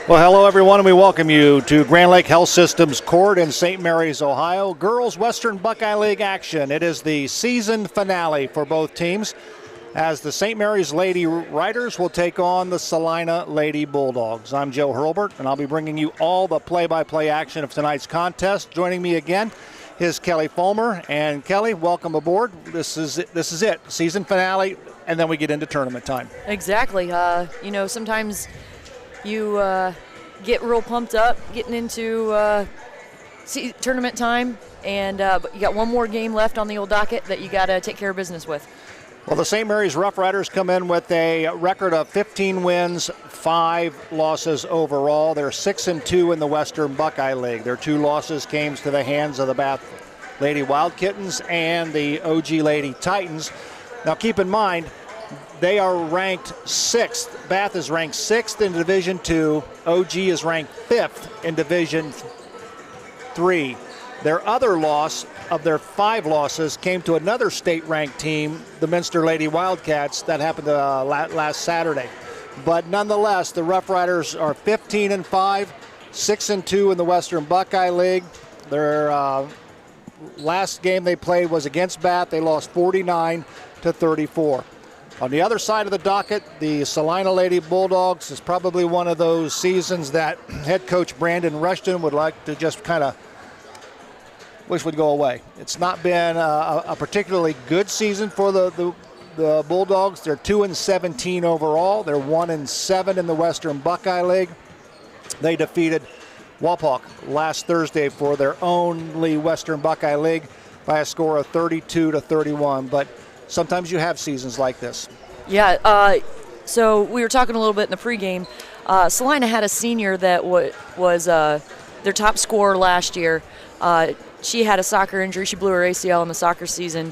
Well, hello everyone, and we welcome you to Grand Lake Health Systems Court in St. Mary's, Ohio. Girls Western Buckeye League action. It is the season finale for both teams as the St. Mary's Lady Riders will take on the Celina Lady Bulldogs. I'm Joe Hurlbert, and I'll be bringing you all the play-by-play action of tonight's contest. Joining me again is Kelly Fulmer. And Kelly, welcome aboard. This is it, season finale, and then we get into tournament time. Exactly. Sometimes you get real pumped up getting into tournament time, but you got one more game left on the old docket that you got to take care of business with. Well, the St. Mary's Rough Riders come in with a record of 15 wins, 5 losses overall. They're 6-2 in the Western Buckeye League. Their 2 losses came to the hands of the Bath Lady Wild Kittens and the OG Lady Titans. Now, keep in mind, they are ranked 6th. Bath is ranked 6th in Division II. OG is ranked 5th in Division III. Their other loss of their 5 losses came to another state-ranked team, the Minster Lady Wildcats. That happened last Saturday. But nonetheless, the Rough Riders are 15-5, 6-2 in the Western Buckeye League. Their last game they played was against Bath. They lost 49-34. On the other side of the docket, the Celina Lady Bulldogs is probably one of those seasons that head coach Brandon Rushton would like to just kind of wish would go away. It's not been a particularly good season for the Bulldogs. They're 2-17 overall. They're 1-7 in the Western Buckeye League. They defeated Wapak last Thursday for their only Western Buckeye League by a score of 32-31. But sometimes you have seasons like this. Yeah, so we were talking a little bit in the pregame. Celina had a senior that was their top scorer last year. She had a soccer injury. She blew her ACL in the soccer season.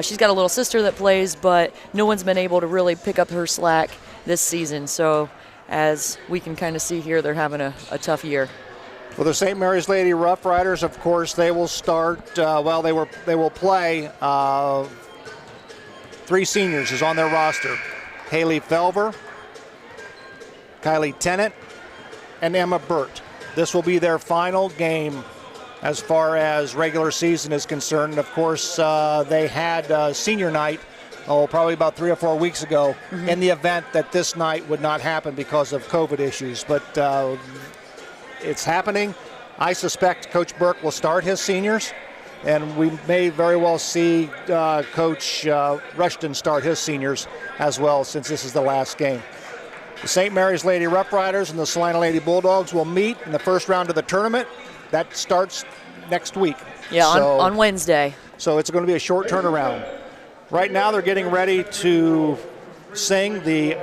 She's got a little sister that plays, but no one's been able to really pick up her slack this season. So as we can kind of see here, they're having a tough year. Well, the St. Mary's Lady Rough Riders, of course, they will start, they will play 3 seniors is on their roster. Haley Felver, Kylie Tennant, and Emma Burt. This will be their final game as far as regular season is concerned. Of course, they had senior night, probably about 3 or 4 weeks ago, in the event that this night would not happen because of COVID issues. But it's happening. I suspect Coach Burke will start his seniors, and we may very well see Coach Rushton start his seniors as well, since this is the last game. The St. Mary's Lady Rough Riders and the Celina Lady Bulldogs will meet in the first round of the tournament. That starts next week. Yeah, on Wednesday. So it's going to be a short turnaround. Right now they're getting ready to sing the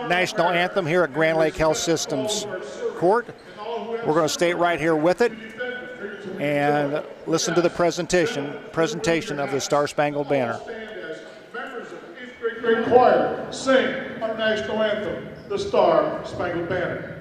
national anthem here at Grand Lake Health Systems Court. We're going to stay right here with it and listen to the presentation of the Star Spangled Banner. Members of the 8th grade choir sing our national anthem, the Star Spangled Banner.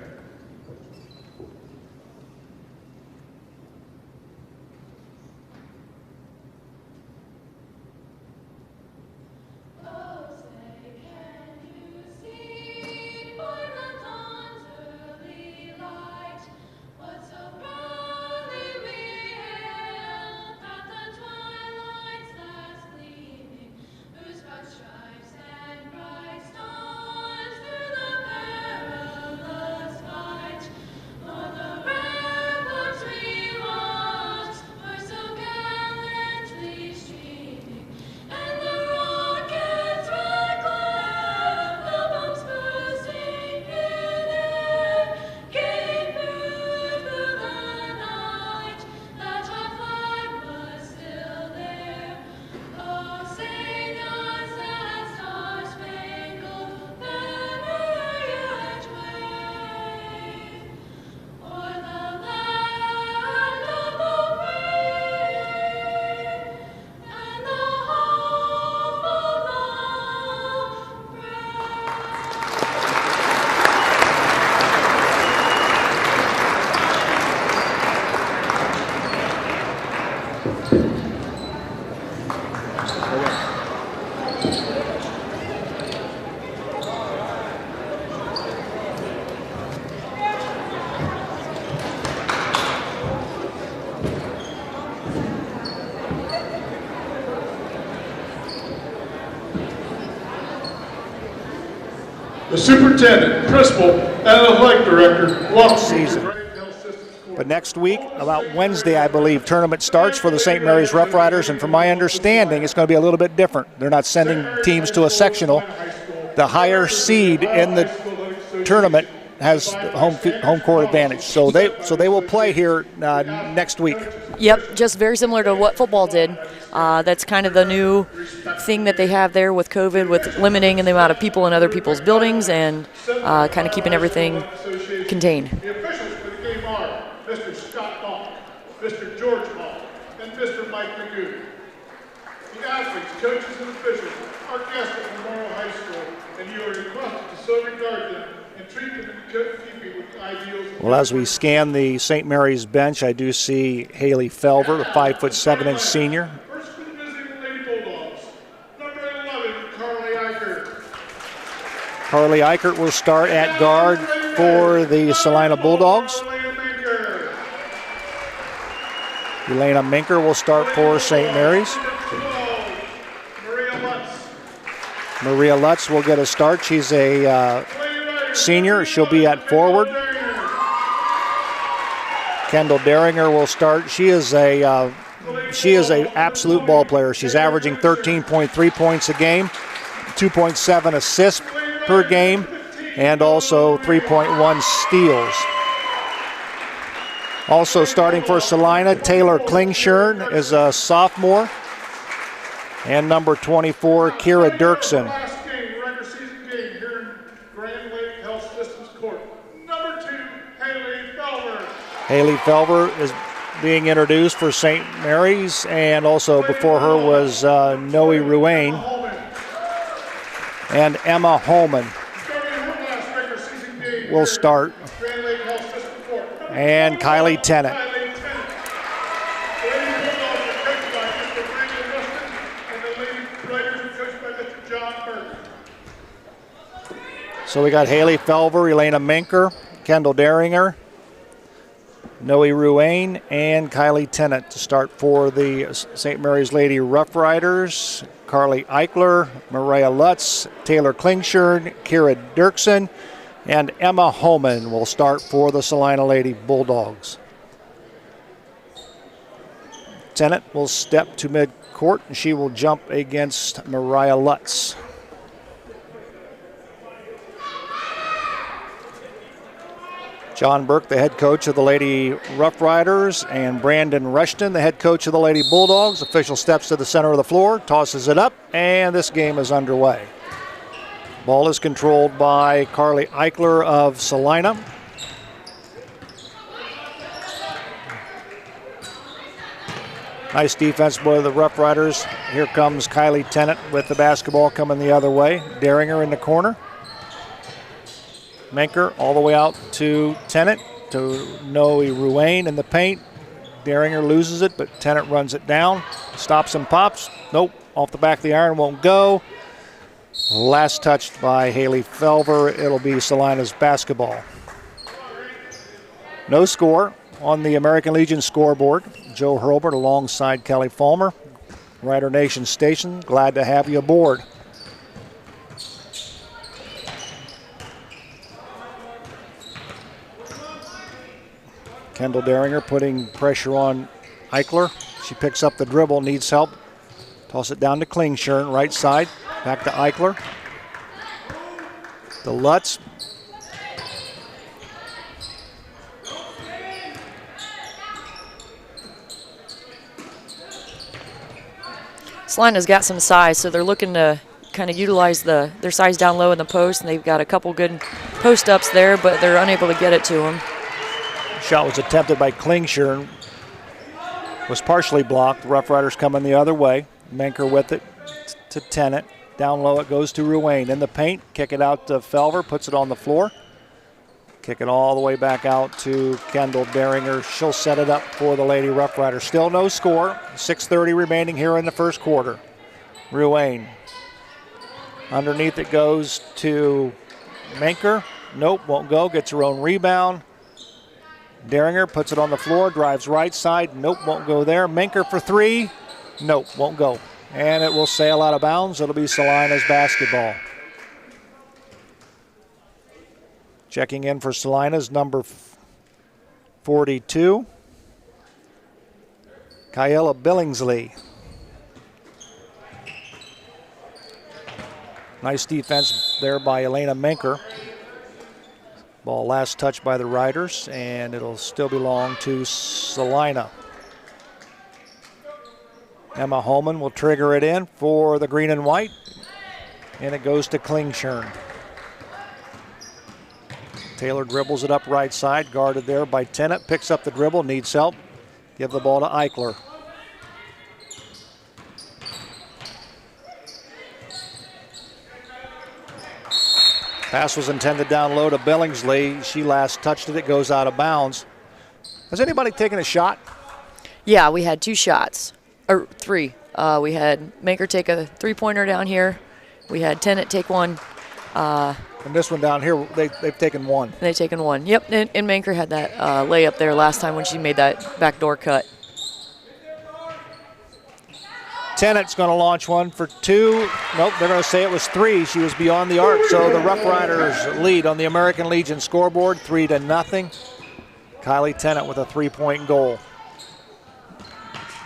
The superintendent, principal, and athletic director welcome Season. you to Grand Health Systems Court. But next week, about Wednesday, I believe, tournament starts for the St. Mary's Rough Riders, and from my understanding, it's going to be a little bit different. They're not sending teams to a sectional. The higher seed in the tournament has home court advantage, so they will play here next week. Yep, just very similar to what football did. That's kind of the new thing that they have there with COVID, with limiting the amount of people in other people's buildings and kind of keeping everything contained. The officials for the game are Mr. Scott Hall, Mr. George Hall, and Mr. Mike Magoo. The athletes, coaches, and officials are guests at Memorial High School, and you are requested to so regard them and treat them in keeping with the ideals. Well, as we scan the St. Mary's bench, I do see Haley Felver, the 5'7" senior. First for the visiting Lady Bulldogs, number 11, Carly Eicher. Carly Eichert will start at guard for the Celina Bulldogs. Elena Minker will start for St. Mary's. Maria Lutz will get a start. She's a senior. She'll be at forward. Kendall Deringer will start. She is a absolute ball player. She's averaging 13.3 points a game, 2.7 assists per game, and also 3.1 steals. Also starting for Celina, Taylor Klingshirn is a sophomore. And number 24, Kira Dirksen. Last game, regular season game here in Grand Lake Health Systems Court. Number 2, Haley Felver. Haley Felver is being introduced for St. Mary's, and also before her was Noe Ruane and Emma Holman will start, and Kylie Tennant. So we got Haley Felver, Elena Minker, Kendall Deringer, Noe Ruane, and Kylie Tennant to start for the St. Mary's Lady Rough Riders. Carly Eichler, Mariah Lutz, Taylor Klingshirn, Kira Dirksen, and Emma Holman will start for the Celina Lady Bulldogs. Tennant will step to mid-court, and she will jump against Mariah Lutz. John Burke, the head coach of the Lady Rough Riders, and Brandon Rushton, the head coach of the Lady Bulldogs. Official steps to the center of the floor, tosses it up, and this game is underway. Ball is controlled by Carly Eichler of Celina. Nice defense by the Rough Riders. Here comes Kylie Tennant with the basketball coming the other way. Deringer in the corner. Minker all the way out to Tennant, to Noe Ruane in the paint. Deringer loses it, but Tennant runs it down. Stops and pops. Nope, off the back of the iron, won't go. Last touched by Haley Felver. It'll be Celina's basketball. No score on the American Legion scoreboard. Joe Hurlbert alongside Kelly Fulmer. Rider Nation Station, glad to have you aboard. Kendall Deringer putting pressure on Eichler. She picks up the dribble, needs help. Toss it down to Klingshirn, right side. Back to Eichler. The Lutz. Celina's got some size, so they're looking to kind of utilize their size down low in the post, and they've got a couple good post-ups there, but they're unable to get it to them. Shot was attempted by Klingshirn. Was partially blocked. Rough Riders coming the other way. Minker with it to Tennant. Down low it goes to Ruane. In the paint, kick it out to Felver, puts it on the floor. Kick it all the way back out to Kendall Deringer. She'll set it up for the Lady Rough Riders. Still no score. 6:30 remaining here in the first quarter. Ruane. Underneath it goes to Minker. Nope, won't go. Gets her own rebound. Deringer puts it on the floor, drives right side. Nope, won't go there. Minker for three. Nope, won't go. And it will sail out of bounds. It'll be Celina's basketball. Checking in for Celina's number 42, Kyella Billingsley. Nice defense there by Elena Menker. Ball last touched by the Riders, and it'll still belong to Celina. Emma Holman will trigger it in for the green and white, and it goes to Klingshirn. Taylor dribbles it up right side, guarded there by Tennant, picks up the dribble, needs help. Give the ball to Eichler. Pass was intended down low to Billingsley. She last touched it. It goes out of bounds. Has anybody taken a shot? Yeah, we had 2 shots, or 3. We had Maker take a 3-pointer down here. We had Tennant take one. And this one down here, they've taken one. They've taken one. Yep, and Manker had that layup there last time when she made that backdoor cut. Tennant's going to launch one for 2. Nope, they're going to say it was 3. She was beyond the arc. So the Rough Riders lead on the American Legion scoreboard, 3-0. Kylie Tennant with a 3-point goal.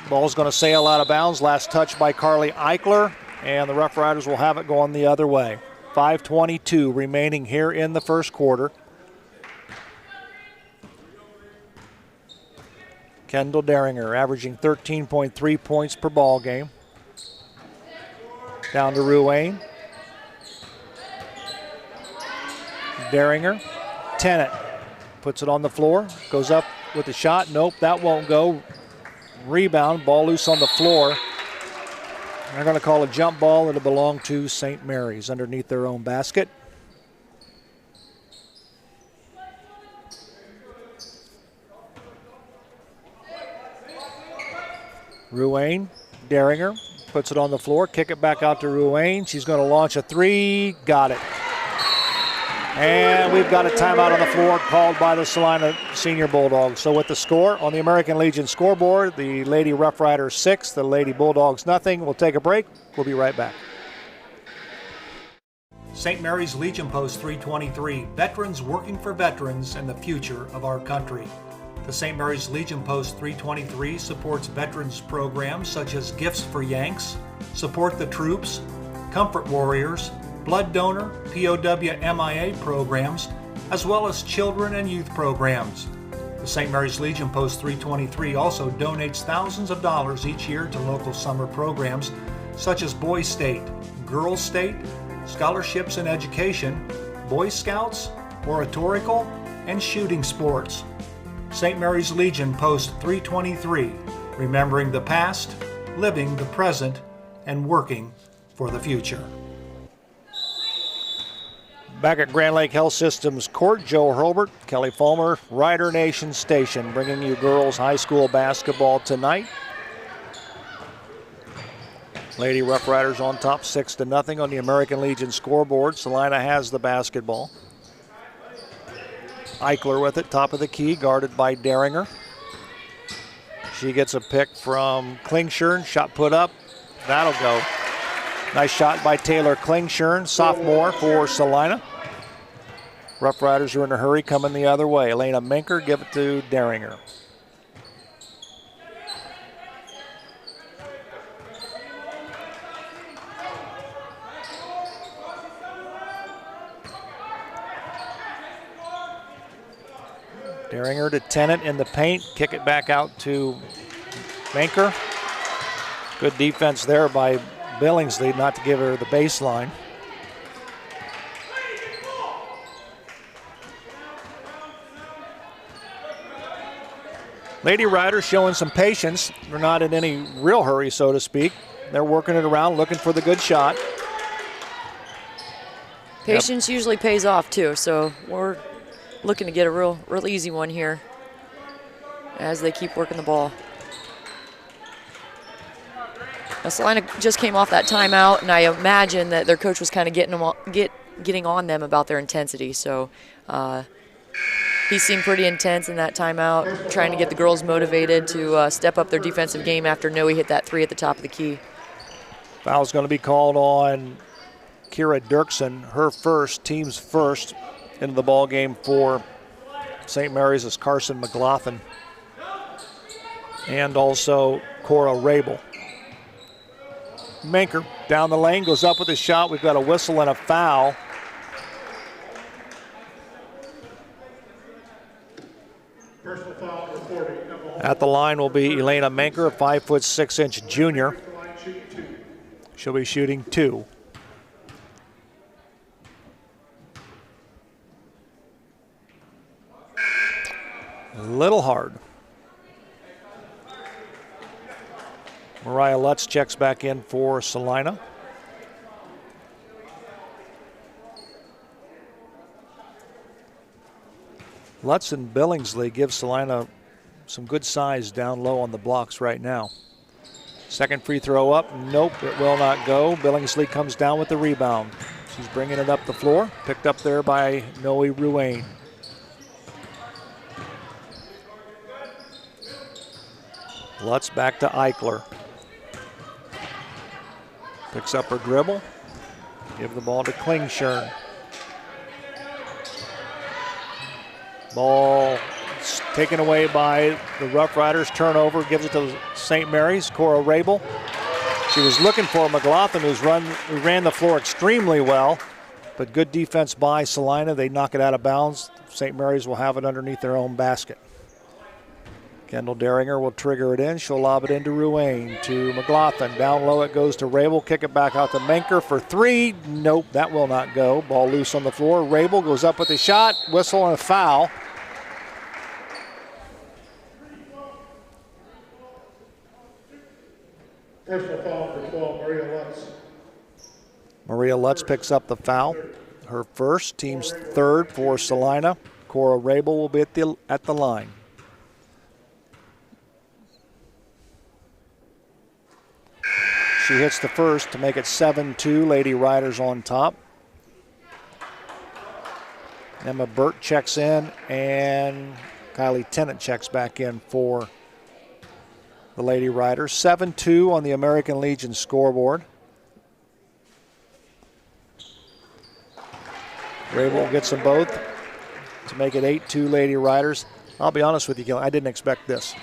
Ball's going to sail out of bounds. Last touch by Carly Eichler, and the Rough Riders will have it going the other way. 5:22 remaining here in the first quarter. Kendall Deringer averaging 13.3 points per ball game. Down to Ruane. Deringer. Tennant puts it on the floor. Goes up with the shot. Nope, that won't go. Rebound. Ball loose on the floor. They're going to call a jump ball. It'll belong to St. Mary's underneath their own basket. Ruane, Deringer puts it on the floor, kick it back out to Ruane. She's going to launch a 3, got it. And we've got a timeout on the floor called by the Celina Senior Bulldogs. So with the score on the American Legion scoreboard, the Lady Rough Riders 6, the Lady Bulldogs nothing. We'll take a break. We'll be right back. St. Mary's Legion Post 323, veterans working for veterans and the future of our country. The St. Mary's Legion Post 323 supports veterans programs such as Gifts for Yanks, Support the Troops, Comfort Warriors, Blood Donor, POW MIA programs, as well as children and youth programs. The St. Mary's Legion Post 323 also donates thousands of dollars each year to local summer programs such as Boys State, Girls State, Scholarships in Education, Boy Scouts, Oratorical, and Shooting Sports. St. Mary's Legion Post 323, remembering the past, living the present, and working for the future. Back at Grand Lake Health Systems Court, Joe Hurlbert, Kelly Fulmer, Rider Nation Station, bringing you girls high school basketball tonight. Lady Rough Riders on top 6-0 on the American Legion scoreboard. Celina has the basketball. Eichler with it, top of the key, guarded by Deringer. She gets a pick from Klingshirn, shot put up, that'll go. Nice shot by Taylor Klingshirn, sophomore for Celina. Rough Riders are in a hurry, coming the other way. Elena Menker, give it to Deringer. Deringer to Tennant in the paint, kick it back out to Menker. Good defense there by Billingsley not to give her the baseline. Lady Riders showing some patience. They're not in any real hurry, so to speak. They're working it around, looking for the good shot. Patience usually pays off too, so we're looking to get a real easy one here as they keep working the ball. Now, Celina just came off that timeout, and I imagine that their coach was kind of getting on them about their intensity. So he seemed pretty intense in that timeout, trying to get the girls motivated to step up their defensive game after Noe hit that 3 at the top of the key. Foul's going to be called on Kira Dirksen, her first, team's first. into the ball game for St. Mary's is Carson McLaughlin and also Cora Rabel. Manker down the lane, goes up with a shot. We've got a whistle and a foul. Personal foul for 40. At the line will be Elena Manker, a 5'6" junior. She'll be shooting 2. A little hard. Mariah Lutz checks back in for Celina. Lutz and Billingsley give Celina some good size down low on the blocks right now. Second free throw up. Nope, it will not go. Billingsley comes down with the rebound. She's bringing it up the floor. Picked up there by Noe Ruane. Lutz back to Eichler. Picks up her dribble. Give the ball to Klingshirn. Ball taken away by the Rough Riders. Turnover, gives it to St. Mary's. Cora Rabel. She was looking for McLaughlin, who ran the floor extremely well, but good defense by Celina. They knock it out of bounds. St. Mary's will have it underneath their own basket. Kendall Deringer will trigger it in. She'll lob it into Ruane, to McLaughlin. Down low it goes to Rabel. Kick it back out to Manker for 3. Nope, that will not go. Ball loose on the floor. Rabel goes up with the shot. Whistle and a foul. Personal foul for 12, Maria Lutz. Maria Lutz picks up the foul. Her first, team's third for Celina. Cora Rabel will be at the line. She hits the first to make it 7-2. Lady Riders on top. Emma Burt checks in, and Kylie Tennant checks back in for the Lady Riders. 7-2 on the American Legion scoreboard. Rabel gets them both to make it 8-2 Lady Riders. I'll be honest with you, Gil, I didn't expect this.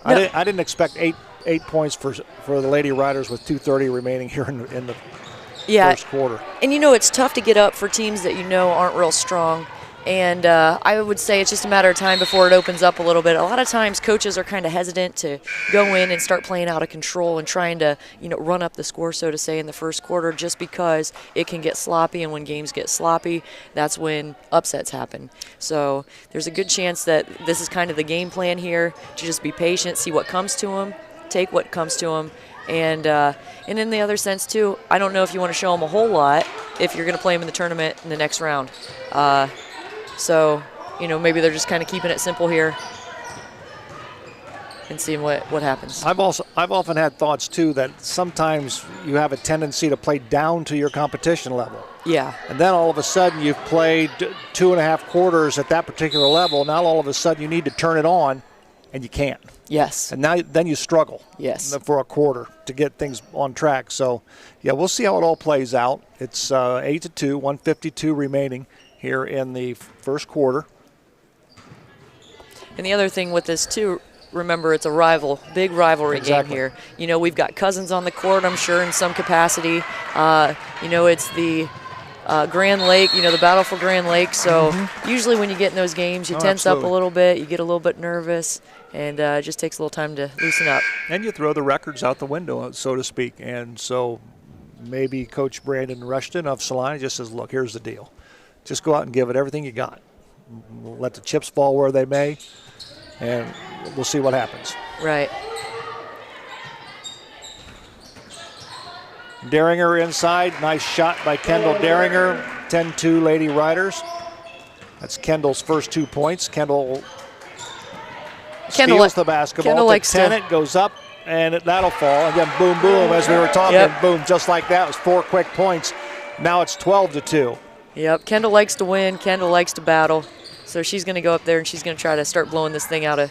No. I didn't expect eight points for the Lady Riders with 2:30 remaining here in the first quarter. And it's tough to get up for teams that aren't real strong. And I would say it's just a matter of time before it opens up a little bit. A lot of times coaches are kind of hesitant to go in and start playing out of control and trying to, run up the score, so to say, in the first quarter, just because it can get sloppy. And when games get sloppy, that's when upsets happen. So there's a good chance that this is kind of the game plan here, to just be patient, see what comes to them, take what comes to them. And in the other sense, too, I don't know if you want to show them a whole lot if you're going to play them in the tournament in the next round. So, maybe they're just kind of keeping it simple here and seeing what happens. I've often had thoughts, too, that sometimes you have a tendency to play down to your competition level. Yeah. And then all of a sudden you've played 2.5 quarters at that particular level. Now all of a sudden you need to turn it on, and you can't. Yes. And then you struggle. Yes. For a quarter to get things on track. So, yeah, we'll see how it all plays out. It's 8-2, 152 remaining here in the first quarter. And the other thing with this, too, remember it's a big rivalry game here. We've got cousins on the court, I'm sure, in some capacity. It's the Grand Lake, the battle for Grand Lake. So usually when you get in those games, you tense up a little bit, you get a little bit nervous, and it just takes a little time to loosen up. And you throw the records out the window, so to speak. And so maybe Coach Brandon Rushton of Celina just says, look, here's the deal. Just go out and give it everything you got. Let the chips fall where they may, and we'll see what happens. Right. Deringer inside. Nice shot by Kendall Deringer. 10-2 Lady Riders. That's Kendall's first 2 points. Kendall steals the basketball. Kendall likes Tennant goes up, and that'll fall. And then boom, boom, as we were talking. Boom, just like that. It was 4 quick points. Now it's 12-2. Yep, Kendall likes to win. Kendall likes to battle. So she's going to go up there, and she's going to try to start blowing this thing out of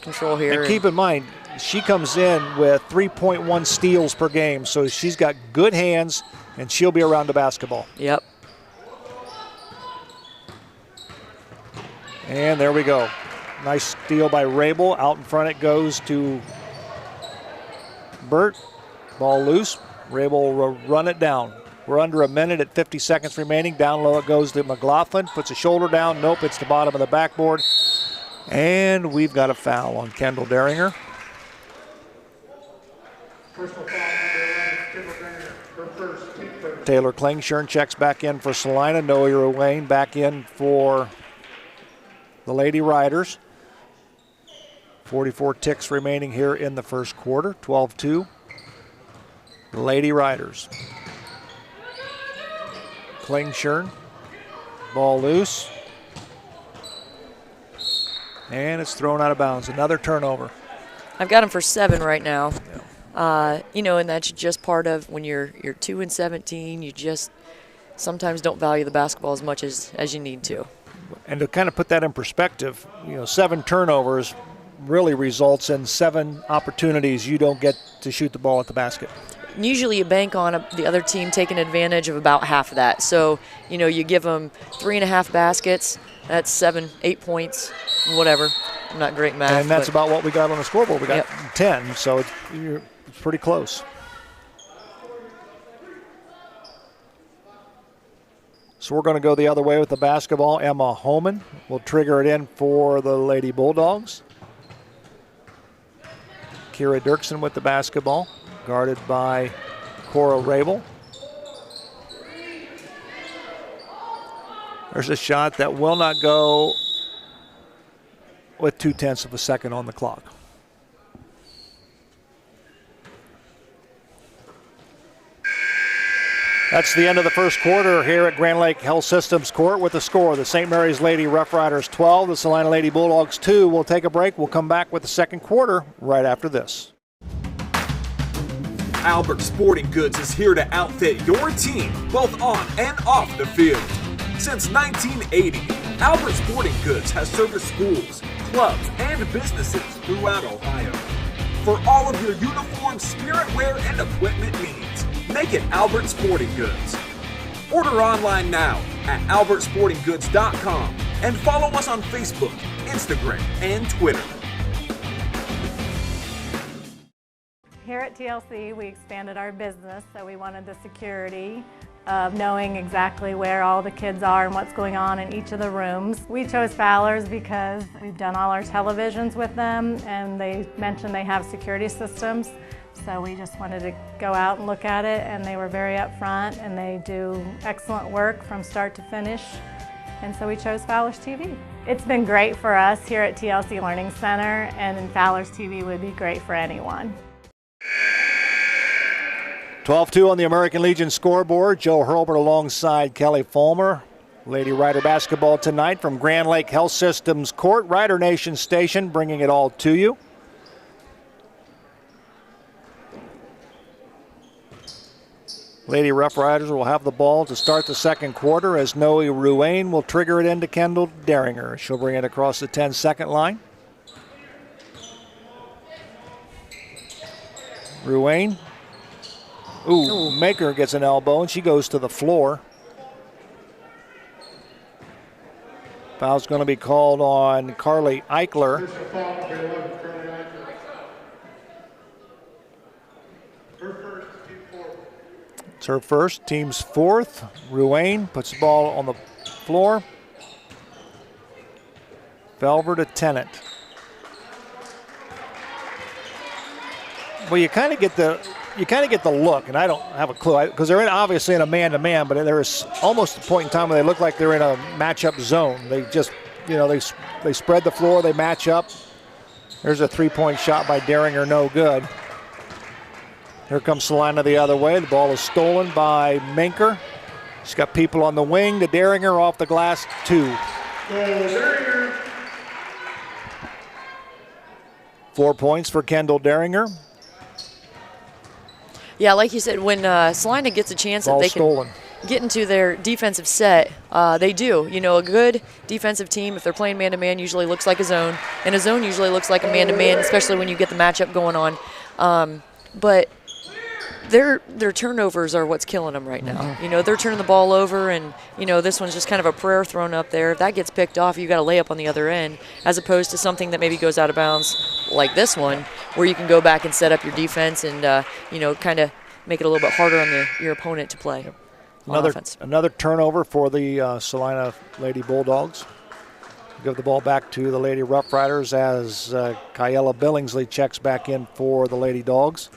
control here. And keep in mind, she comes in with 3.1 steals per game, so she's got good hands, and she'll be around the basketball. Yep. And there we go. Nice steal by Rabel. Out in front it goes to Burt. Ball loose. Rabel will run it down. We're under a minute at 50 seconds remaining. Down low it goes to McLaughlin. Puts a shoulder down. Nope, it's the bottom of the backboard. And we've got a foul on Kendall Deringer. Personal foul, Kendall Deringer, her first, team first. Taylor Klingshirn checks back in for Celina. Noe Ruane back in for the Lady Riders. 44 ticks remaining here in the first quarter. 12-2. Lady Riders. Klingshirn. Ball loose. And it's thrown out of bounds. Another turnover. I've got him for 7 right now. And that's just part of when you're 2-17, you just sometimes don't value the basketball as much as you need to. And to kind of put that in perspective, 7 turnovers really results in 7 opportunities you don't get to shoot the ball at the basket. And usually you bank on the other team taking advantage of about half of that. So, you give them 3.5 baskets, that's 7-8 points, whatever. I'm not great at math. And that's about what we got on the scoreboard. We got 10, so it's pretty close. So we're going to go the other way with the basketball. Emma Homan will trigger it in for the Lady Bulldogs. Kira Dirksen with the basketball, guarded by Cora Rabel. There's a shot that will not go with 0.2 of a second on the clock. That's the end of the first quarter here at Grand Lake Health Systems Court with the score. The St. Mary's Lady Rough Riders 12, the Celina Lady Bulldogs 2. We'll take a break. We'll come back with the second quarter right after this. Albert Sporting Goods is here to outfit your team, both on and off the field. Since 1980, Albert Sporting Goods has serviced schools, clubs, and businesses throughout Ohio. For all of your uniform, spirit wear, and equipment needs, make it Albert Sporting Goods. Order online now at albertsportinggoods.com and follow us on Facebook, Instagram, and Twitter. Here at TLC, we expanded our business, so we wanted the security of knowing exactly where all the kids are and what's going on in each of the rooms. We chose Fowler's because we've done all our televisions with them, and they mentioned they have security systems. So we just wanted to go out and look at it, and they were very upfront, and they do excellent work from start to finish. And so we chose Fowler's TV. It's been great for us here at TLC Learning Center, and Fowler's TV would be great for anyone. 12-2 on the American Legion scoreboard. Joe Hurlbert alongside Kelly Fulmer. Lady Rider basketball tonight from Grand Lake Health Systems Court, Rider Nation Station, bringing it all to you. Lady Rough Riders will have the ball to start the second quarter as Noe Ruane will trigger it into Kendall Deringer. She'll bring it across the 10-second line. Ruane. Ooh, Maker gets an elbow and she goes to the floor. Foul's going to be called on Carly Eichler. It's her first, team's fourth. Ruane puts the ball on the floor. Velver to Tennant. Well, you kind of get the look, and I don't have a clue because they're obviously in a man-to-man, but there's almost a point in time where they look like they're in a matchup zone. They just, they spread the floor, they match up. There's a three-point shot by Deringer, no good. Here comes Celina the other way. The ball is stolen by Menker. She's got people on the wing. To Deringer off the glass, 2. 4 points for Kendall Deringer. Yeah, like you said, when Celina gets a chance that they can get into their defensive set, they do. A good defensive team, if they're playing man-to-man, usually looks like a zone. And a zone usually looks like a man-to-man, especially when you get the matchup going on. But their turnovers are what's killing them right now. You know, they're turning the ball over, and, you know, this one's just kind of a prayer thrown up there. If that gets picked off, you got a layup on the other end, as opposed to something that maybe goes out of bounds like this one, where you can go back and set up your defense and, you know, kind of make it a little bit harder on your opponent to play. Yep. Another turnover for the Celina Lady Bulldogs. Give the ball back to the Lady Rough Riders as Kyella Billingsley checks back in for the Lady Dogs.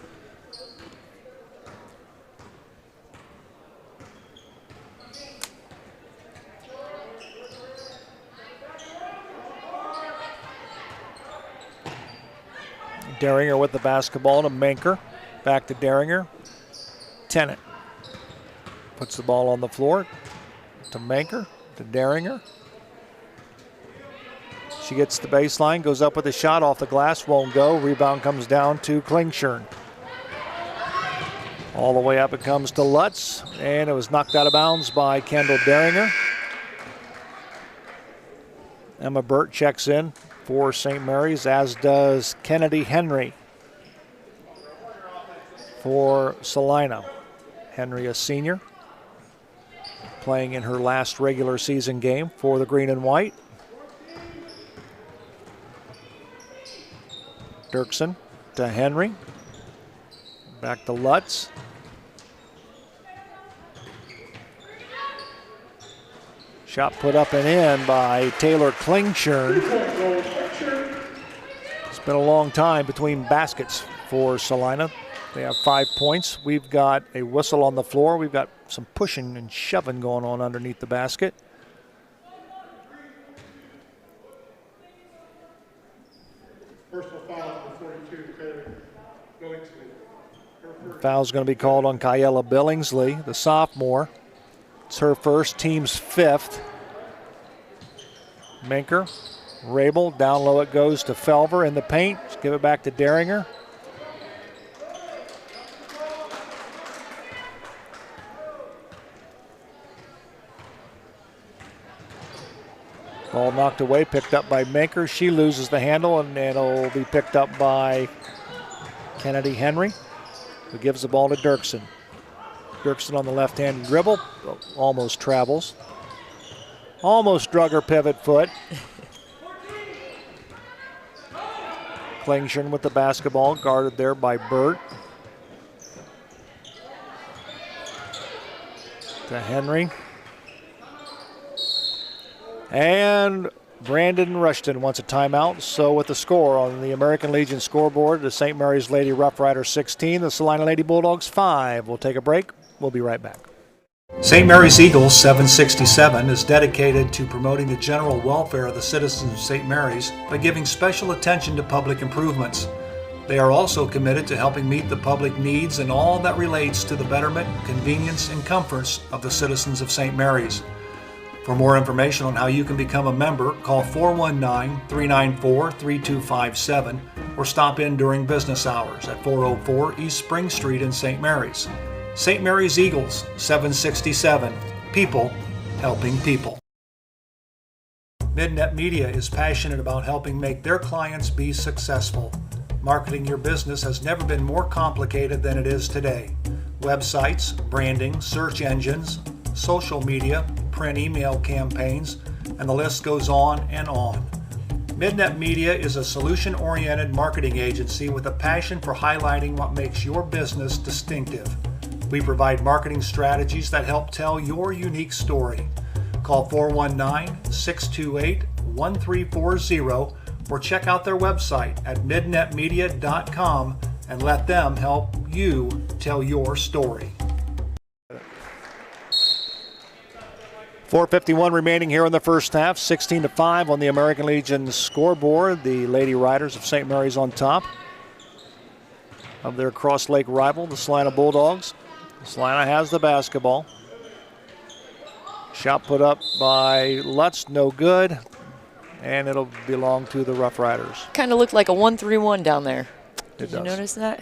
Daringer with the basketball to Manker. Back to Daringer. Tennant puts the ball on the floor to Manker, to Daringer. She gets the baseline, goes up with a shot off the glass, won't go. Rebound comes down to Klingshirn. All the way up it comes to Lutz, and it was knocked out of bounds by Kendall Daringer. Emma Burt checks in for St. Mary's, as does Kennedy Henry for Celina. Henry, a senior, playing in her last regular season game for the Green and White. Dirksen to Henry. Back to Lutz. Shot put up and in by Taylor Klingshirn. It's been a long time between baskets for Celina. They have 5 points. We've got a whistle on the floor. We've got some pushing and shoving going on underneath the basket. Personal foul number 42, Taylor Billingsley. Foul's going to be called on Kyella Billingsley, the sophomore. It's her first, team's 5th. Minker, Rabel, down low it goes to Felver in the paint. Give it back to Daringer. Ball knocked away, picked up by Minker. She loses the handle, and it'll be picked up by Kennedy Henry, who gives the ball to Dirksen. Dirksen on the left-hand dribble, almost travels. Almost drug her pivot foot. Klingshirn with the basketball, guarded there by Burt. To Henry. And Brandon Rushton wants a timeout. So with the score on the American Legion scoreboard, the St. Mary's Lady Rough Riders 16, the Celina Lady Bulldogs 5. We'll take a break. We'll be right back. St. Mary's Eagles 767 is dedicated to promoting the general welfare of the citizens of St. Mary's by giving special attention to public improvements. They are also committed to helping meet the public needs and all that relates to the betterment, convenience, and comforts of the citizens of St. Mary's. For more information on how you can become a member, call 419-394-3257 or stop in during business hours at 404 East Spring Street in St. Mary's. St. Mary's Eagles, 767. People helping people. Midnet Media is passionate about helping make their clients be successful. Marketing your business has never been more complicated than it is today. Websites, branding, search engines, social media, print email campaigns, and the list goes on and on. Midnet Media is a solution-oriented marketing agency with a passion for highlighting what makes your business distinctive. We provide marketing strategies that help tell your unique story. Call 419-628-1340 or check out their website at midnetmedia.com and let them help you tell your story. 4:51 remaining here in the first half. 16-5 on the American Legion scoreboard. The Lady Riders of St. Mary's on top of their Cross Lake rival, the Celina Bulldogs. Celina has the basketball. Shot put up by Lutz, no good. And it'll belong to the Rough Riders. Kind of looked like a 1-3-1 down there. Did you notice that?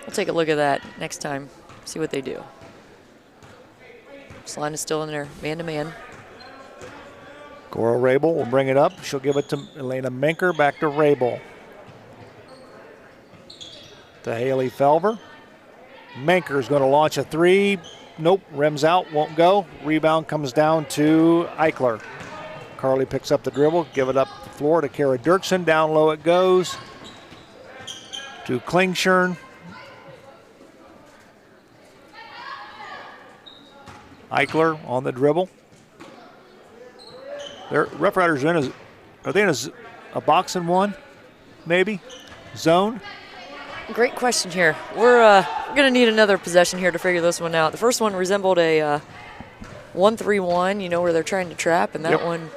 We'll take a look at that next time, see what they do. Celina's still in there, man-to-man. Cora Rabel will bring it up. She'll give it to Elena Minker, back to Rabel. To Haley Felver. Manker's going to launch a three. Nope, rims out, won't go. Rebound comes down to Eichler. Carly picks up the dribble, give it up the floor to Kara Dirksen. Down low it goes to Klingshirn. Eichler on the dribble. Their Rough Riders are they in a box and one, maybe? Zone? Great question here. We're going to need another possession here to figure this one out. The first one resembled a 1-3-1, where they're trying to trap, and that one,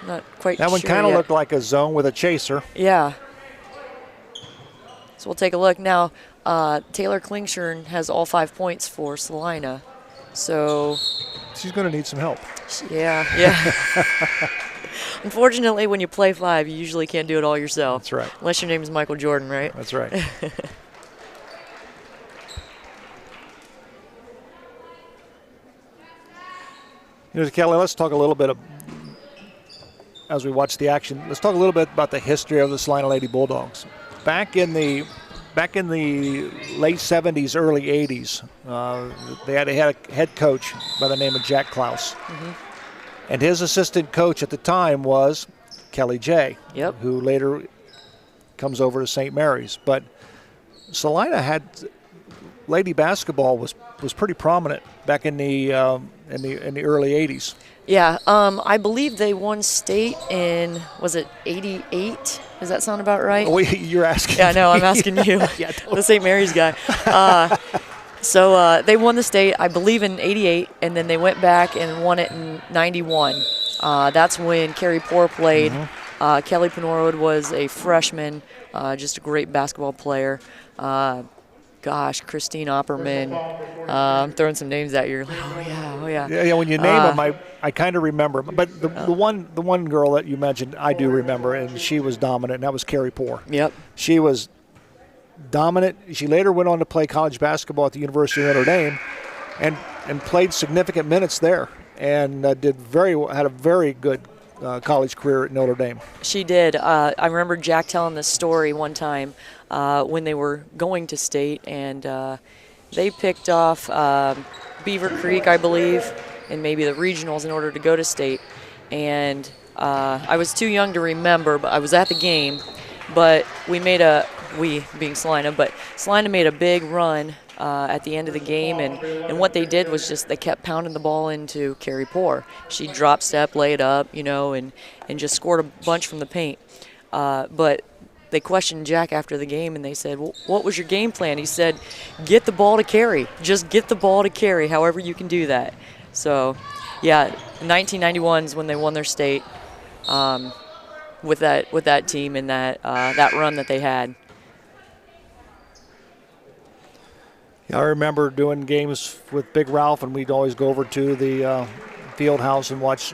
not quite sure. That one kind of looked like a zone with a chaser. Yeah. So we'll take a look. Now, Taylor Klingshirn has all 5 points for Celina. So she's going to need some help. Yeah. Unfortunately, when you play 5, you usually can't do it all yourself. That's right. Unless your name is Michael Jordan, right? That's right. Kelly, let's talk a little bit as we watch the action. Let's talk a little bit about the history of the Celina Lady Bulldogs. Back in the late 70s, early 80s, they had a head coach by the name of Jack Klaus. Mm-hmm. And his assistant coach at the time was Kelly J., who later comes over to St. Mary's. But Celina had lady basketball was pretty prominent back in the early 80s. Yeah, I believe they won state in, was it 88? Does that sound about right? Oh, you're asking Yeah, no, I'm asking you, Yeah, the St. Mary's guy. So they won the state, I believe, in 88, and then they went back and won it in 91. That's when Carrie Poor played. Mm-hmm. Kelly Penorowood was a freshman, just a great basketball player. Christine Opperman. I'm throwing some names at you. Oh yeah. Yeah, when you name them, I kind of remember. But the one girl that you mentioned, I do remember, and she was dominant, and that was Carrie Poor. Yep. She was dominant. She later went on to play college basketball at the University of Notre Dame and played significant minutes there and had a very good college career at Notre Dame. She did. I remember Jack telling this story one time when they were going to state, and they picked off Beaver Creek, I believe, and maybe the regionals in order to go to state. And I was too young to remember, but I was at the game. But we being Celina, but Celina made a big run at the end of the game, and what they did was just they kept pounding the ball into Carrie Poor. She drop step, lay it up, and just scored a bunch from the paint. But they questioned Jack after the game, and they said, well, what was your game plan? He said, get the ball to Carrie. Just get the ball to Carrie, however you can do that. So, yeah, 1991 is when they won their state with that team and that run that they had. I remember doing games with Big Ralph, and we'd always go over to the field house and watch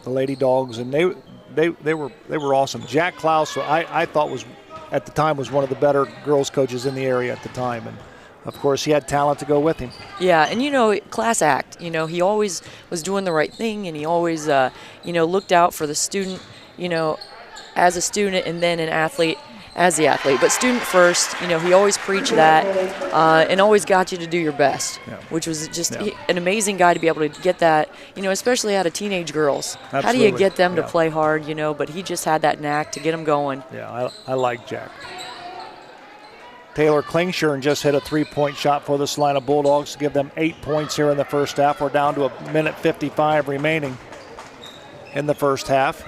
the Lady Dogs, and they were awesome. Jack Klaus, I thought was at the time was one of the better girls coaches in the area at the time, and of course he had talent to go with him. Yeah, and class act. He always was doing the right thing, and he always looked out for the student, as a student, and then an athlete as the athlete. But student first, he always preached that and always got you to do your best, which was just an amazing guy to be able to get that, especially out of teenage girls. Absolutely. How do you get them to play hard, But he just had that knack to get them going. Yeah, I like Jack. Taylor Klingshirn just hit a three-point shot for the Celina Bulldogs to give them 8 points here in the first half. We're down to 1:55 remaining in the first half.